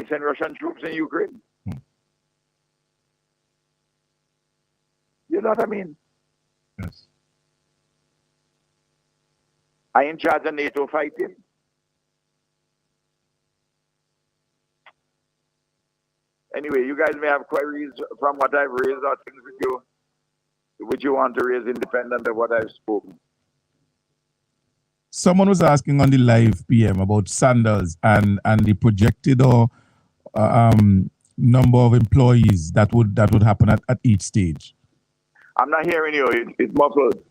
send Russian troops in Ukraine. You know what I mean? Yes. I in charge of NATO fighting. Anyway, you guys may have queries from what I've raised or things with you, which you want to raise independent of what I've spoken. Someone was asking on the live PM about Sandals and the projected or number of employees that would happen at each stage. I'm not hearing you. It's muffled.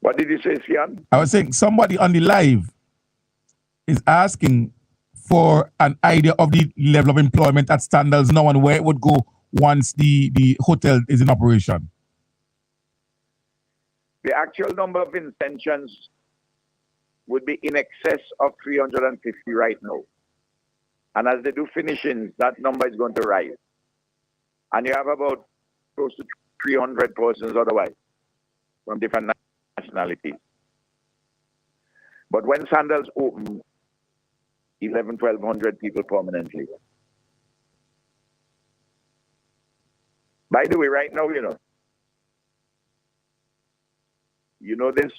What did you say, Sian? I was saying somebody on the live is asking for an idea of the level of employment at Sandals now and where it would go once the hotel is in operation. The actual number of intentions would be in excess of 350 right now. And as they do finishings, that number is going to rise. And you have about close to 300 persons otherwise from different nationalities. But when Sandals open, 1,100 people permanently. By the way, right now, you know this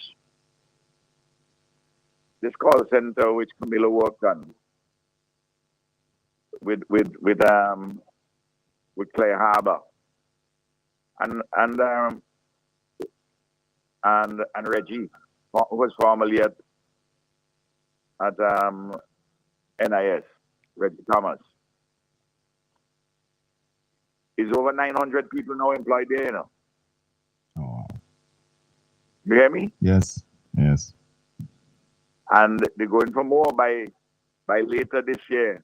call center which Camilo worked on with Clay Harbor and Reggie, who was formerly at NIS, Reggie Thomas. Is over 900 people now employed there, Oh. You hear me? Yes. Yes. And they're going for more by later this year.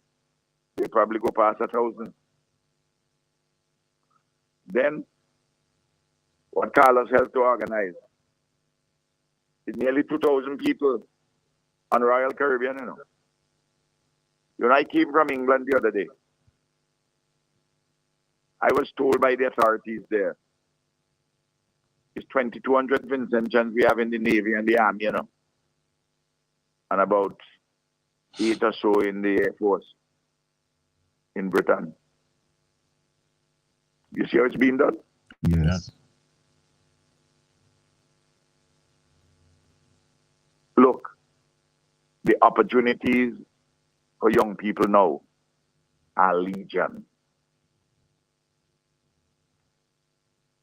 They'll probably go past 1,000. Then, what Carlos helped to organize is nearly 2,000 people on Royal Caribbean, I came from England the other day. I was told by the authorities there, it's 2,200 Vincentians we have in the Navy and the Army, and about 8 or so in the Air Force in Britain. You see how it's being done? Yes. Look, the opportunities for young people now are legion.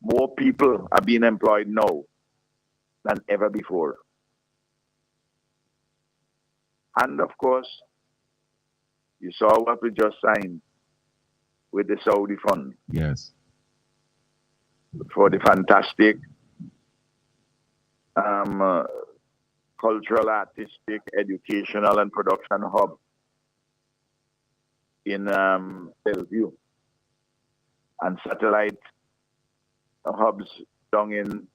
More people are being employed now than ever before. And of course, you saw what we just signed with the Saudi fund. Yes. For the fantastic cultural, artistic, educational, and production hub in Bellevue, and satellite hubs down in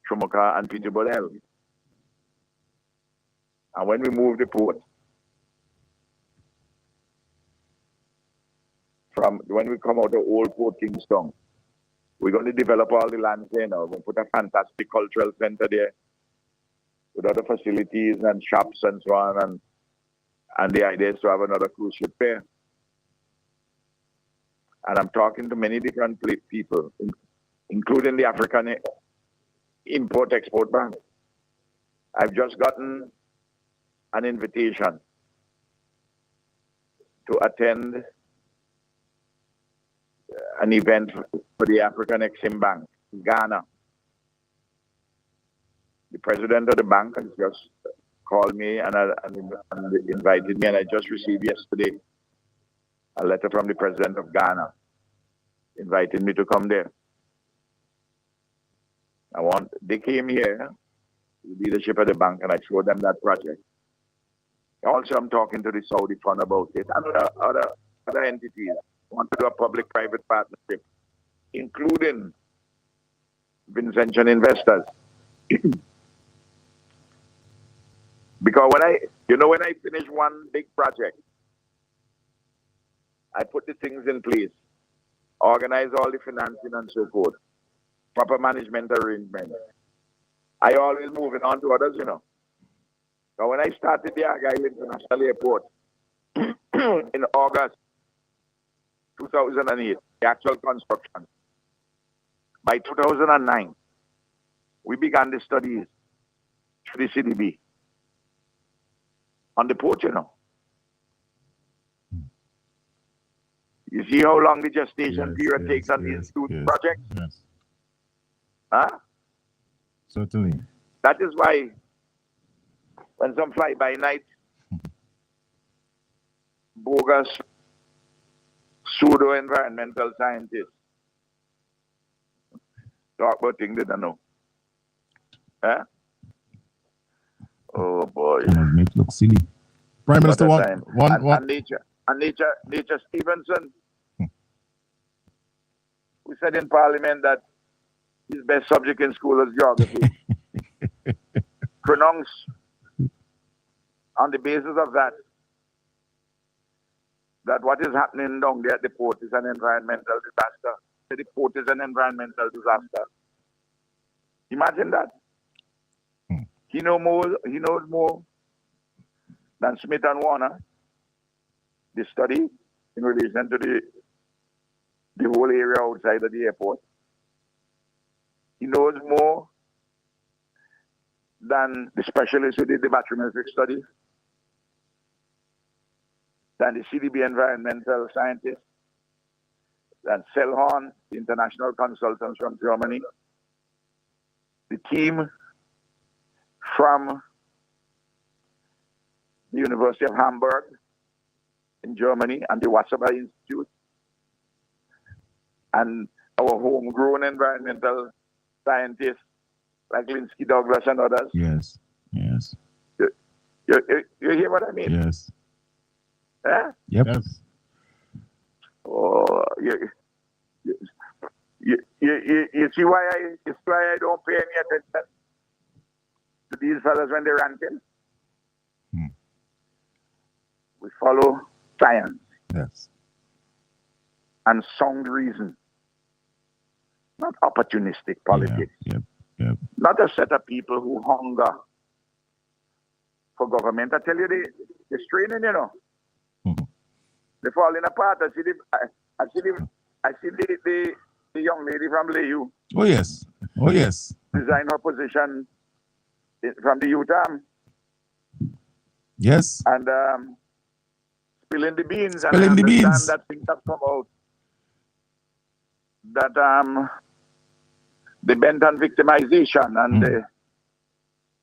Chumuka and Peterborough. And when we move the port, when we come out of Old Port Kingston, we're going to develop all the land there now. We'll put a fantastic cultural center there with other facilities and shops and so on. And the idea is to have another cruise ship there. And I'm talking to many different people, including the African Import-Export Bank. I've just gotten an invitation to attend an event for the African Exim Bank in Ghana. The president of the bank has just called me and invited me, and I just received yesterday a letter from the president of Ghana inviting me to come there. They came here, the leadership of the bank, and I showed them that project. Also, I'm talking to the Saudi fund about it and other entities want to do a public-private partnership, including Vincentian investors. Because when I finish one big project, I put the things in place, organize all the financing and so forth, proper management arrangements. I always moving on to others, But when I started the Argyle International Airport in August 2008, the actual construction, by 2009, we began the studies through the CDB on the port, You see how long the gestation period takes on these two projects? Yes. Huh? Certainly. That is why when some fly-by-night bogus pseudo-environmental scientists talk about things they don't know. Huh? Oh boy. Make it look silly. Prime Minister, and Nature Stevenson, who said in Parliament that his best subject in school is geography, pronounced on the basis of that what is happening down there at the port is an environmental disaster. The port is an environmental disaster. Imagine that. He knows more than Smith and Warner, the study in relation to the whole area outside of the airport. He knows more than the specialist who did the bathymetric study, than the CDB environmental scientist, than Selhorn, the international consultants from Germany, the team from the University of Hamburg in Germany and the Wasserman Institute, and our homegrown environmental scientists like Linsky Douglas and others. Yes. You hear what I mean? Yes. Huh? Yep. Yes. Oh, you see why I don't pay any attention to these fellas when they're ranting? We follow science. Yes. And sound reason, not opportunistic politics. Yep. Not a set of people who hunger for government. I tell you, the straining, they're falling apart. I see the young lady from Layu. Oh yes. Resign her position from the UTAM. Yes. And spilling the beans. Spilling the beans. That things have come out that they bent on victimization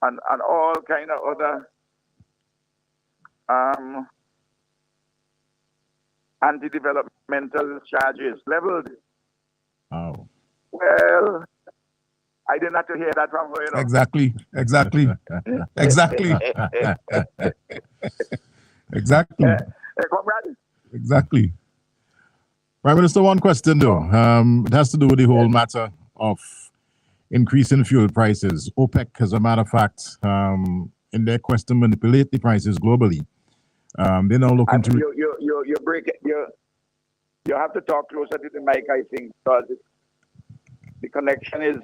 and all kind of other anti-developmental charges leveled. Oh. Well, I didn't have to hear that from her. Exactly. Exactly. Comrade? Exactly. Prime Minister, one question though. It has to do with the whole matter of increasing fuel prices. OPEC, as a matter of fact, in their quest to manipulate the prices globally, they're now looking to. You break it. You have to talk closer to the mic, I think, because the connection is.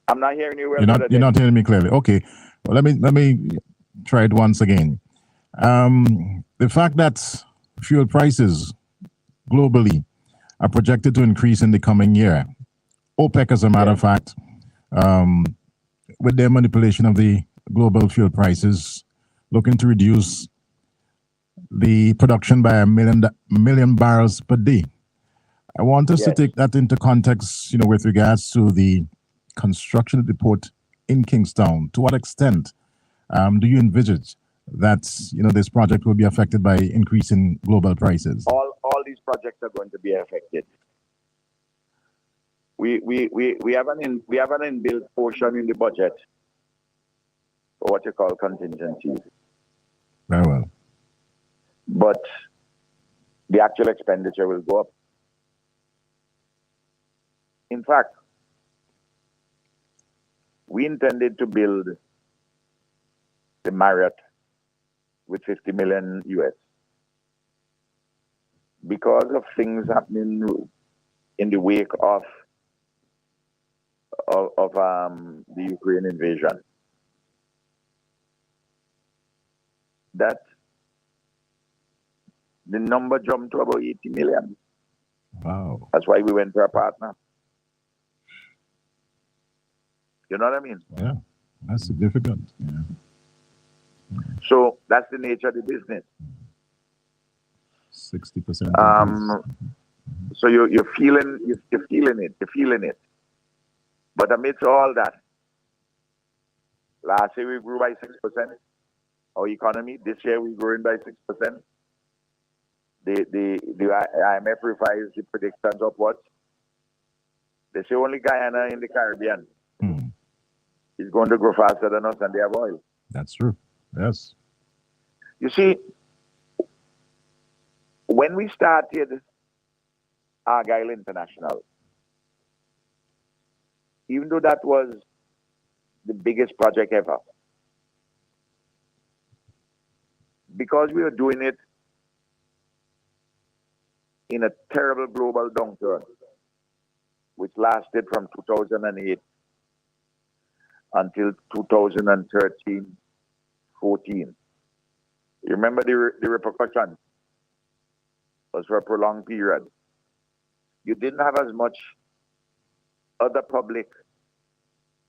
I'm not hearing you well. You're not hearing me clearly. Okay. Well, let me try it once again. The fact that fuel prices globally are projected to increase in the coming year. OPEC, as a matter of fact, with their manipulation of the global fuel prices, looking to reduce the production by 1 million barrels per day. I want us to take that into context, with regards to the construction of the port in Kingstown. To what extent do you envisage that this project will be affected by increasing global prices? All these projects are going to be affected. We have an inbuilt portion in the budget for what you call contingencies, Very well. but the actual expenditure will go up. In fact, we intended to build the Marriott with 50 million US. Because of things happening in the wake of the Ukraine invasion, that the number jumped to about 80 million. Wow. That's why we went to a partner. You know what I mean? Yeah. That's significant. Yeah. So that's the nature of the business. 60%. So you're feeling it. But amidst all that, last year we grew by 6%. Our economy, this year we're growing by 6%. The IMF revised the predictions upwards. They say only Guyana in the Caribbean is going to grow faster than us, and they have oil. That's true. Yes. You see, when we started Argyle International, even though that was the biggest project ever, because we were doing it in a terrible global downturn, which lasted from 2008 until 2013, 14. You remember the repercussions was for a prolonged period. You didn't have as much other public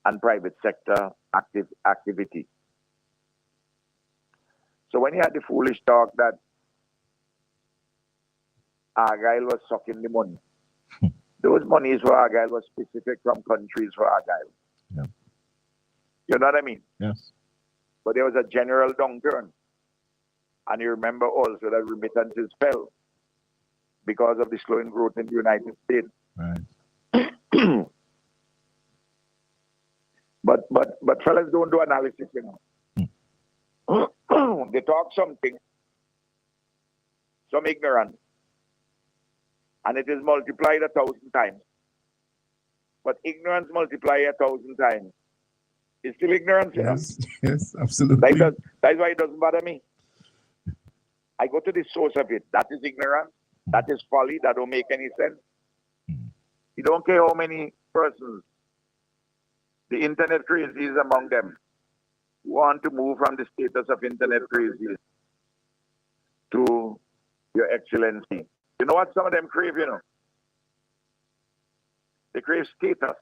and private sector activity. So when you had the foolish talk that Argyle was sucking the money, those monies for Argyle was specific from countries for Argyle. Yeah. You know what I mean? Yes. But there was a general downturn. And you remember also that remittances fell because of the slowing growth in the United States. Right. But fellas don't do analysis, you know. They talk something, some ignorance, and it is multiplied 1,000 times. But ignorance multiplied 1,000 times is still ignorance, you know. Yes, absolutely. That's why it doesn't bother me. I go to the source of it. That is ignorance. That is folly. That don't make any sense. You don't care how many persons, the internet crazies among them, want to move from the status of internet crazies to your excellency. You know what some of them crave, you know? They crave status.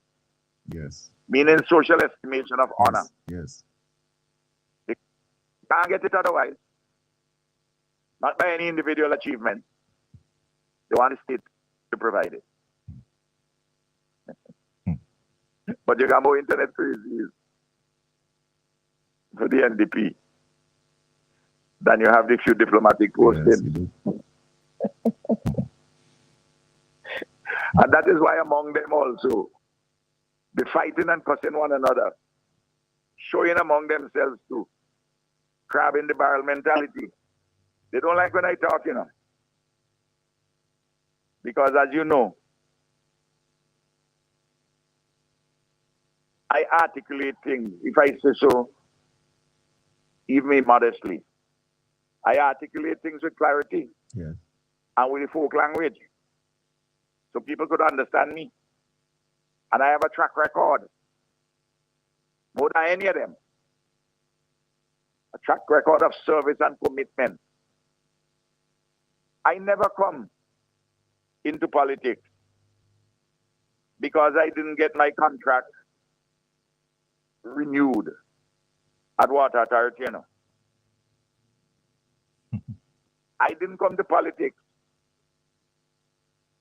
Yes. Meaning social estimation of honor. Yes. They can't get it otherwise. Not by any individual achievement. They want the state to provide it. But you got more internet crazies for the NDP than you have the few diplomatic postings. Yes, you do. And that is why among them also, the fighting and cussing one another, showing among themselves too, crab in the barrel mentality. They don't like when I talk, you know. Because as you know, I articulate things, if I say so, even modestly. I articulate things with clarity Yes. and with the folk language, so people could understand me. And I have a track record, more than any of them. A track record of service and commitment. I never come into politics because I didn't get my contract renewed at Water Authority, you know. I didn't come to politics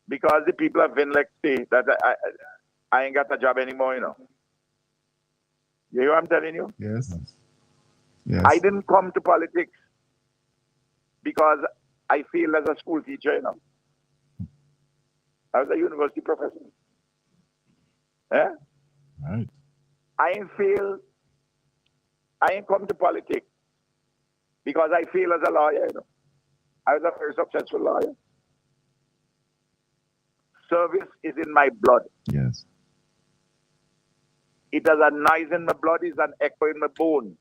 because the people of Vinlec say that I ain't got a job anymore, you know. You hear what I'm telling you? Yes. Yes. I didn't come to politics because I feel as a school teacher, you know. I was a university professor. Yeah? Right. I ain't come to politics because I feel as a lawyer, you know. I was a very successful lawyer. Service is in my blood. Yes. It has a noise in my blood, it's an echo in my bones.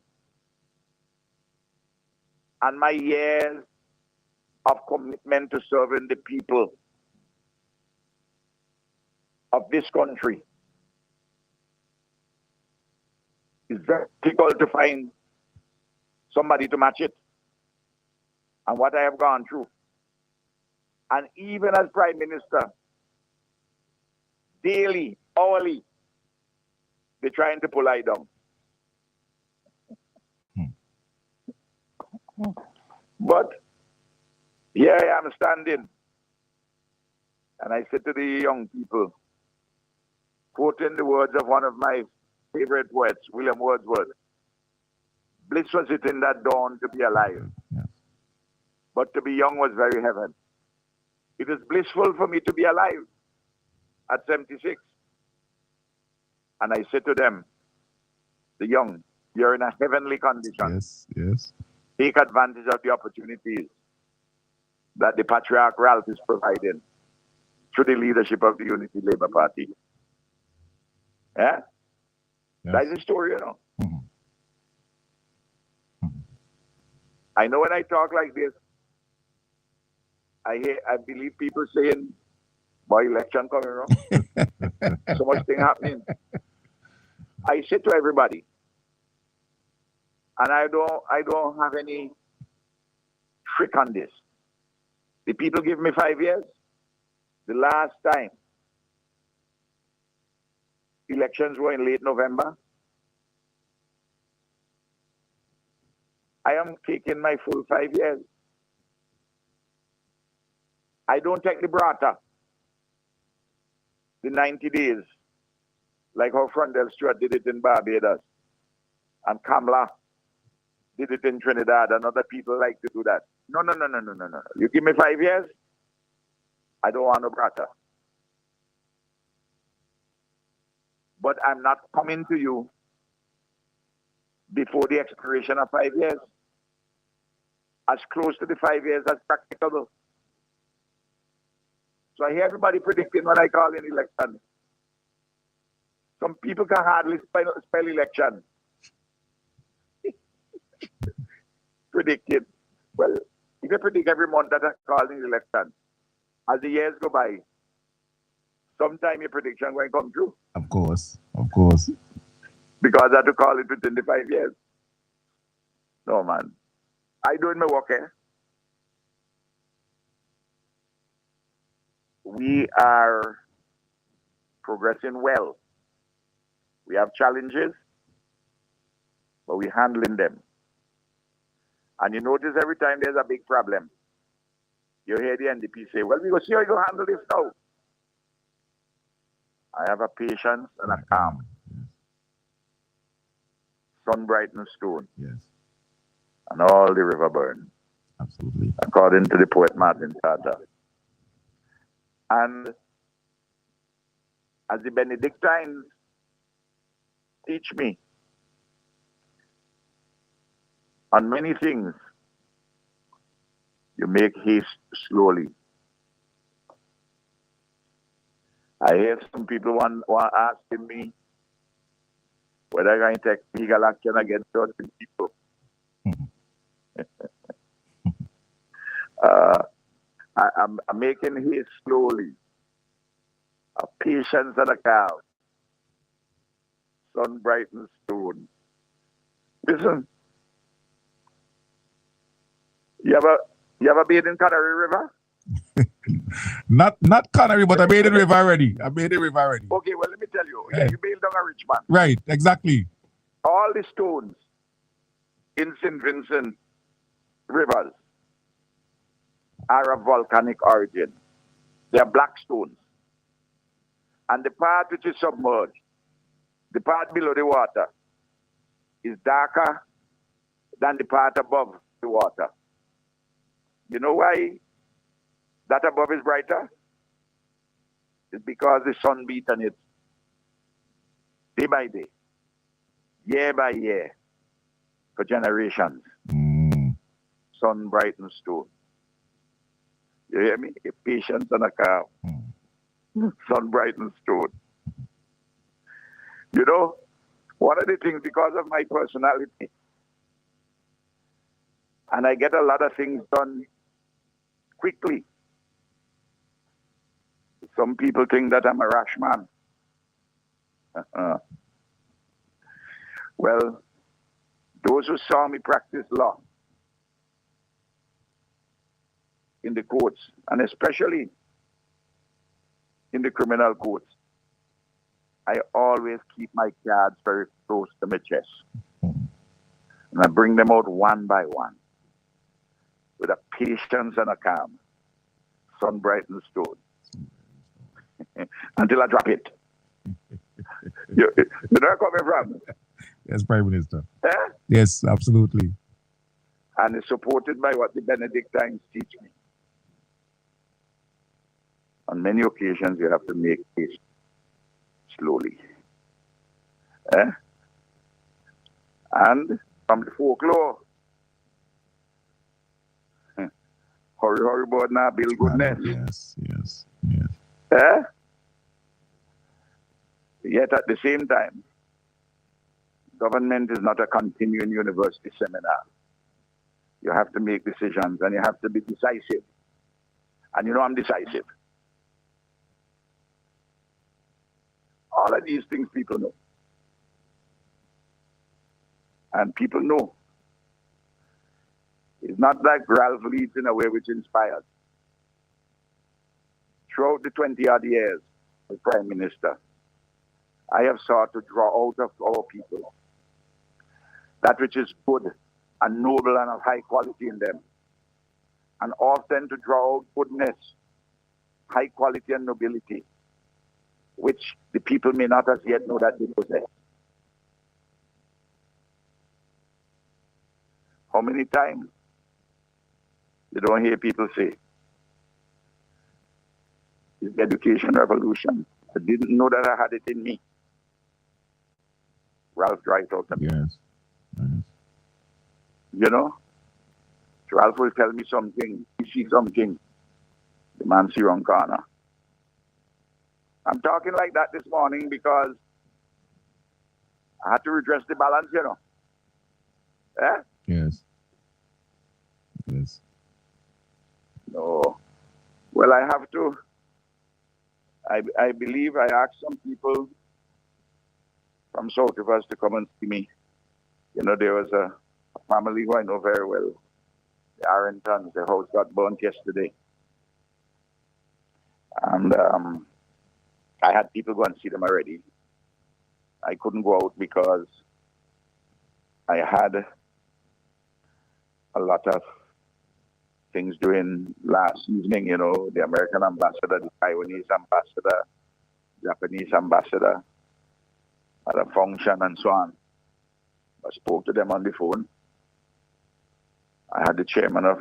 And my years of commitment to serving the people of this country. It's very difficult to find somebody to match it. And what I have gone through. And even as Prime Minister, daily, hourly, they're trying to pull I down. But here I am standing. And I said to the young people, quoting the words of one of my favorite poets, William Wordsworth, bliss was it in that dawn to be alive. Yes. But to be young was very heaven. It is blissful for me to be alive at 76. And I said to them, the young, you're in a heavenly condition. Yes. Yes. Take advantage of the opportunities that the Patriarch Ralph is providing through the leadership of the Unity Labour Party. Yeah? Yes. That's the story, you know. Mhm. I know when I talk like this, I believe people saying, boy, election coming wrong. So much thing happening. I say to everybody, and I don't have any trick on this. The people give me 5 years. The last time elections were in late November. I am taking my full 5 years. I don't take the brata, the 90 days, like how Frondell Stewart did it in Barbados, and Kamala did it in Trinidad, and other people like to do that. No. You give me 5 years, I don't want no brata. But I'm not coming to you before the expiration of 5 years. As close to the 5 years as practicable. So I hear everybody predicting what I call an election. Some people can hardly spell election. Predicted. Well, if you predict every month that I call an election, as the years go by, sometime your prediction going to come true. Of course. Of course. Because I have to call it within the 5 years. No, man. I doing my work here. We are progressing well. We have challenges, but we're handling them. And you notice every time there's a big problem, you hear the NDP say, well, we go see how you go handle this now. I have a patience and a calm. Sun brightens stone. Yes. And all the river burn. Absolutely. According to the poet Martin Carter. And as the Benedictines teach me, on many things, you make haste slowly. I hear some people want asking me whether I'm going to take legal action against certain people. I'm making haste slowly. A patience and a calm. Sun brightens stone. Listen, you ever been in Canary River? Not Canary, but I made it river already. Okay, well, let me tell you. Yeah. You build on a rich man. Right, exactly. All the stones in St. Vincent rivers are of volcanic origin. They are black stones. And the part which is submerged, the part below the water, is darker than the part above the water. You know why that above is brighter? is because the sun beat on it day by day, year by year, for generations. Sun brightens stone. You hear me? A patience and a calm. Sun brightens stone. You know, one of the things, because of my personality, and I get a lot of things done quickly. Some people think that I'm a rash man. Well, those who saw me practice law in the courts, and especially in the criminal courts, I always keep my cards very close to my chest. And I bring them out one by one with a patience and a calm. Sun brightens stone. Until I drop it. you know where I'm coming from? Yes, Prime Minister. Eh? Yes, absolutely. And it's supported by what the Benedictines teach me. On many occasions, you have to make haste slowly. Eh? And from the folklore, hurry, hurry, boy, now build goodness. Yes. Eh? Yet at the same time, government is not a continuing university seminar. You have to make decisions and you have to be decisive. And you know I'm decisive. All of these things people know. And people know. It's not like Ralph leads in a way which inspires. Throughout the 20-odd years as Prime Minister, I have sought to draw out of our people that which is good and noble and of high quality in them. And often to draw out goodness, high quality and nobility, which the people may not as yet know that they possess. How many times you don't hear people say, it's the education revolution. I didn't know that I had it in me. Ralph Wright out of me. Yes. You know? Ralph will tell me something, he sees something, the man see wrong corner. I'm talking like that this morning because I had to redress the balance, you know. Eh? Yes. No. Well, I have to. I believe I asked some people from South of us to come and see me. You know, there was a family who I know very well, the Arringtons. Their house got burnt yesterday. And I had people go and see them already. I couldn't go out because I had a lot of things doing last evening, you know, the American ambassador, the Taiwanese ambassador, Japanese ambassador at a function and so on. I spoke to them on the phone. I had the chairman of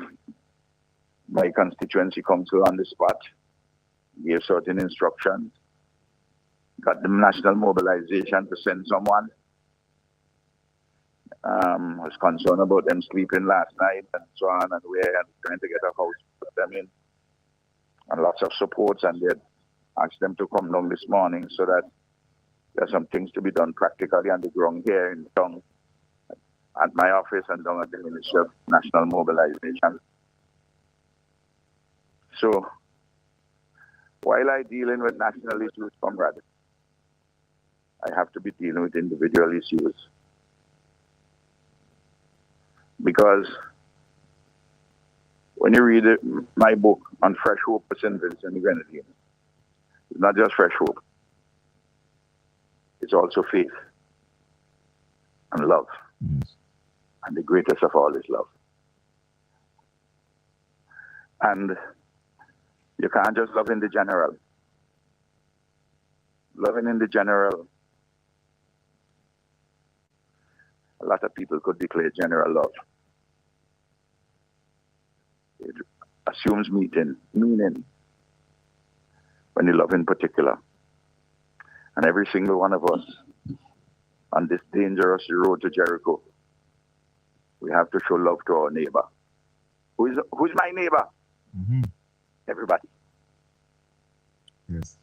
my constituency council on the spot, gave certain instructions, got the national mobilization to send someone. Was concerned about them sleeping last night and so on, and we're trying to get a house to put them in. And lots of supports, and they asked them to come down this morning so that there's some things to be done practically on the ground here in town, at my office and down at the Ministry of National Mobilization. So, while I dealing with national issues, comrade, I have to be dealing with individual issues. Because when you read my book on Fresh Hope for St. Vincent and the Grenadines, it's not just fresh hope. It's also faith and love. And the greatest of all is love. And you can't just love in the general. Loving in the general, a lot of people could declare general love. It assumes meaning. When you love in particular. And every single one of us on this dangerous road to Jericho, we have to show love to our neighbor. Who's my neighbor? Mm-hmm. Everybody. Yes.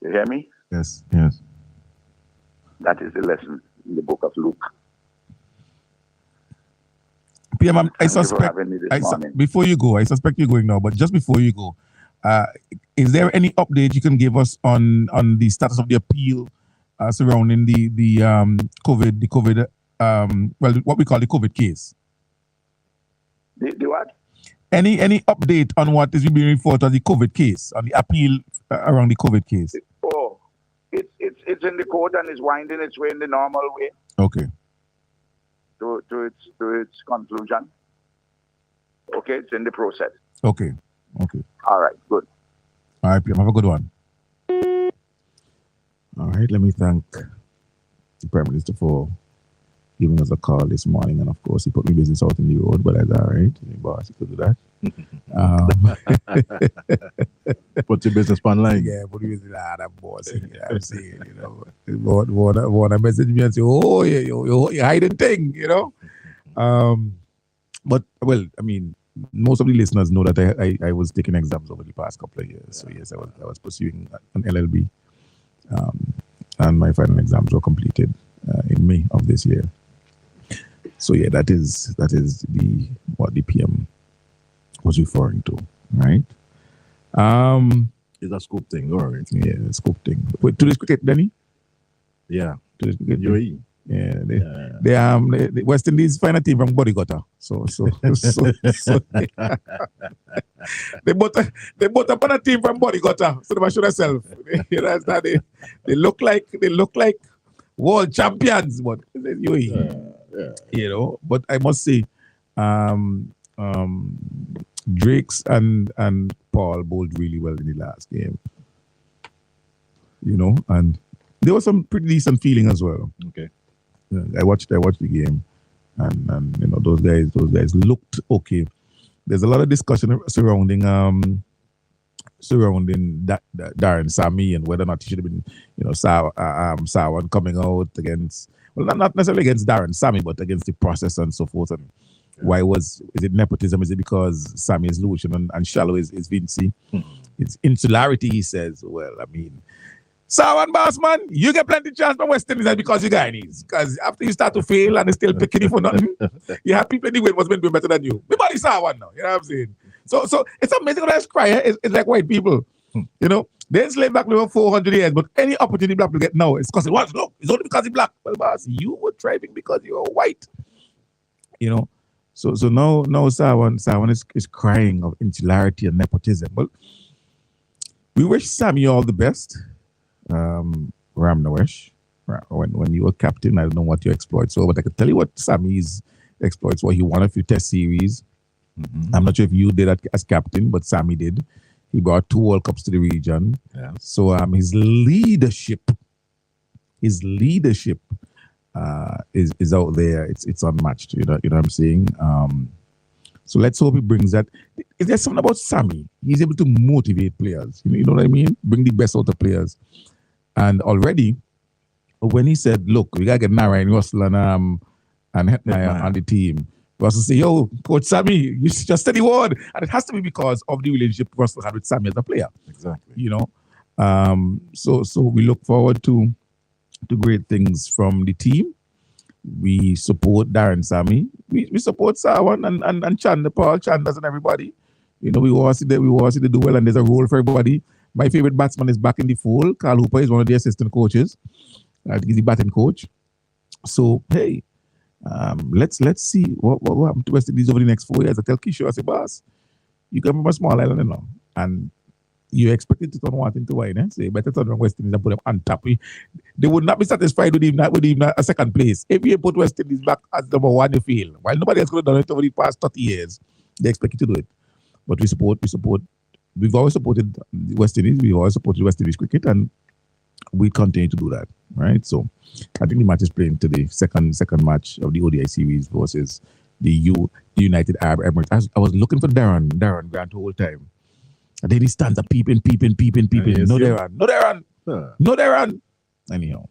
You hear me? Yes. Yes. That is the lesson in the book of Luke. PM, I Thank you for suspect, having me this morning. before you go, I suspect you're going now, but just before you go, is there any update you can give us on the status of the appeal surrounding the COVID, what we call the COVID case? The what? Any update on what is being referred to as the COVID case, on the appeal around the COVID case? Oh, it's in the court and it's winding its way in the normal way Okay. to its conclusion. Okay, it's in the process. Okay. All right, good. All right, PM, have a good one. All right, let me thank the Prime Minister for giving us a call this morning. And of course, he put my business out in the road, but that's all right. The boss, he could do that. Put your business on line. Yeah, but he was that boss. I'm saying, want to message me and say, oh, yeah, you're hiding thing, But, well, I mean, most of the listeners know that I was taking exams over the past couple of years. So, yes, I was pursuing an LLB. And my final exams were completed in May of this year. So yeah, that is what the PM was referring to, right? It's a scoop thing, all right. Yeah, scoop thing. Wait, to this cricket, Danny? Yeah. To this cricket. UAE. Yeah, the West Indies find a team from Bodigota. So they bought up on a team from Bodigota. So they show themselves. You understand? They look like world champions, but UAE. But I must say, Drakes and Paul bowled really well in the last game. And there was some pretty decent feeling as well. Okay. I watched the game, and those guys looked okay. There's a lot of discussion surrounding that Darren Sammy and whether or not he should have been, Sawan coming out against, well, not necessarily against Darren Sammy, but against the process and so forth. And why is it nepotism? Is it because Sammy is Lucian and Shallow is Vinci? It's insularity, he says. Well, I mean, Sawan boss man, you get plenty chance from West Indies because you Guyanese. Because after you start to fail and they still picking you for nothing, you have people anyway who's been doing better than you. Everybody Sawan now, you know what I'm saying? So it's amazing when I cry. It's like white people. They enslaved black over 400 years, but any opportunity black people get now, it's because it was. Look, it's only because it's black. Well, boss, you were thriving because you were white. So now Sawan is crying of insularity and nepotism. Well, we wish Sammy all the best. Ram Nawesh, when you were captain, I don't know what your exploits were, but I can tell you what Sammy's exploits were. He won a few test series. I'm not sure if you did that as captain, but Sammy did. He brought 2 World Cups to the region. Yeah. So his leadership is out there. It's unmatched. You know what I'm saying? So let's hope he brings that. There's something about Sammy. He's able to motivate players. You know what I mean? Bring the best out of players. And already, when he said, "Look, we gotta get Narayan Russell and Hetmeyer on the team," Russell say, "Yo, Coach Sammy, you just steady word," and it has to be because of the relationship Russell had with Sammy as a player. Exactly. So we look forward to great things from the team. We support Darren Sammy. We support Sawan and Chanda, Paul Chandas and everybody. We want to see they do well, and there's a role for everybody. My favorite batsman is back in the fold. Carl Hooper is one of the assistant coaches. I think he's the batting coach. So hey, let's see what happened to West Indies over the next 4 years. I tell Kishore, I say, boss, you come from a small island now, and you expected to turn one into wine, so you better turn on West Indies and put them on top. They would not be satisfied with even a second place. If you put West Indies back as number 1, you fail. While nobody else could have done it over the past 30 years, they expect you to do it. But we support. We've always supported the West Indies. We've always supported West Indies cricket, and we continue to do that, right? So I think the match is playing today, second match of the ODI series versus the United Arab Emirates. I was looking for Darren Grant the whole time. And then he stands up peeping. Yes, No, yeah. they run. No, they run. Huh. No, they run. Anyhow.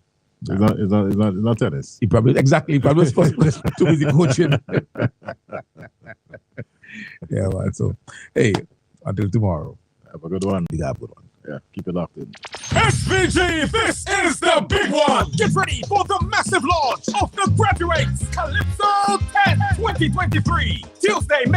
It's not tennis. He probably was supposed too busy coaching. Yeah, man. So, hey, until tomorrow. Have a good one. You got a good one. Yeah, keep it locked in. SVG, this is the big one. Get ready for the massive launch of the Graduates Calypso 10 2023. Tuesday, May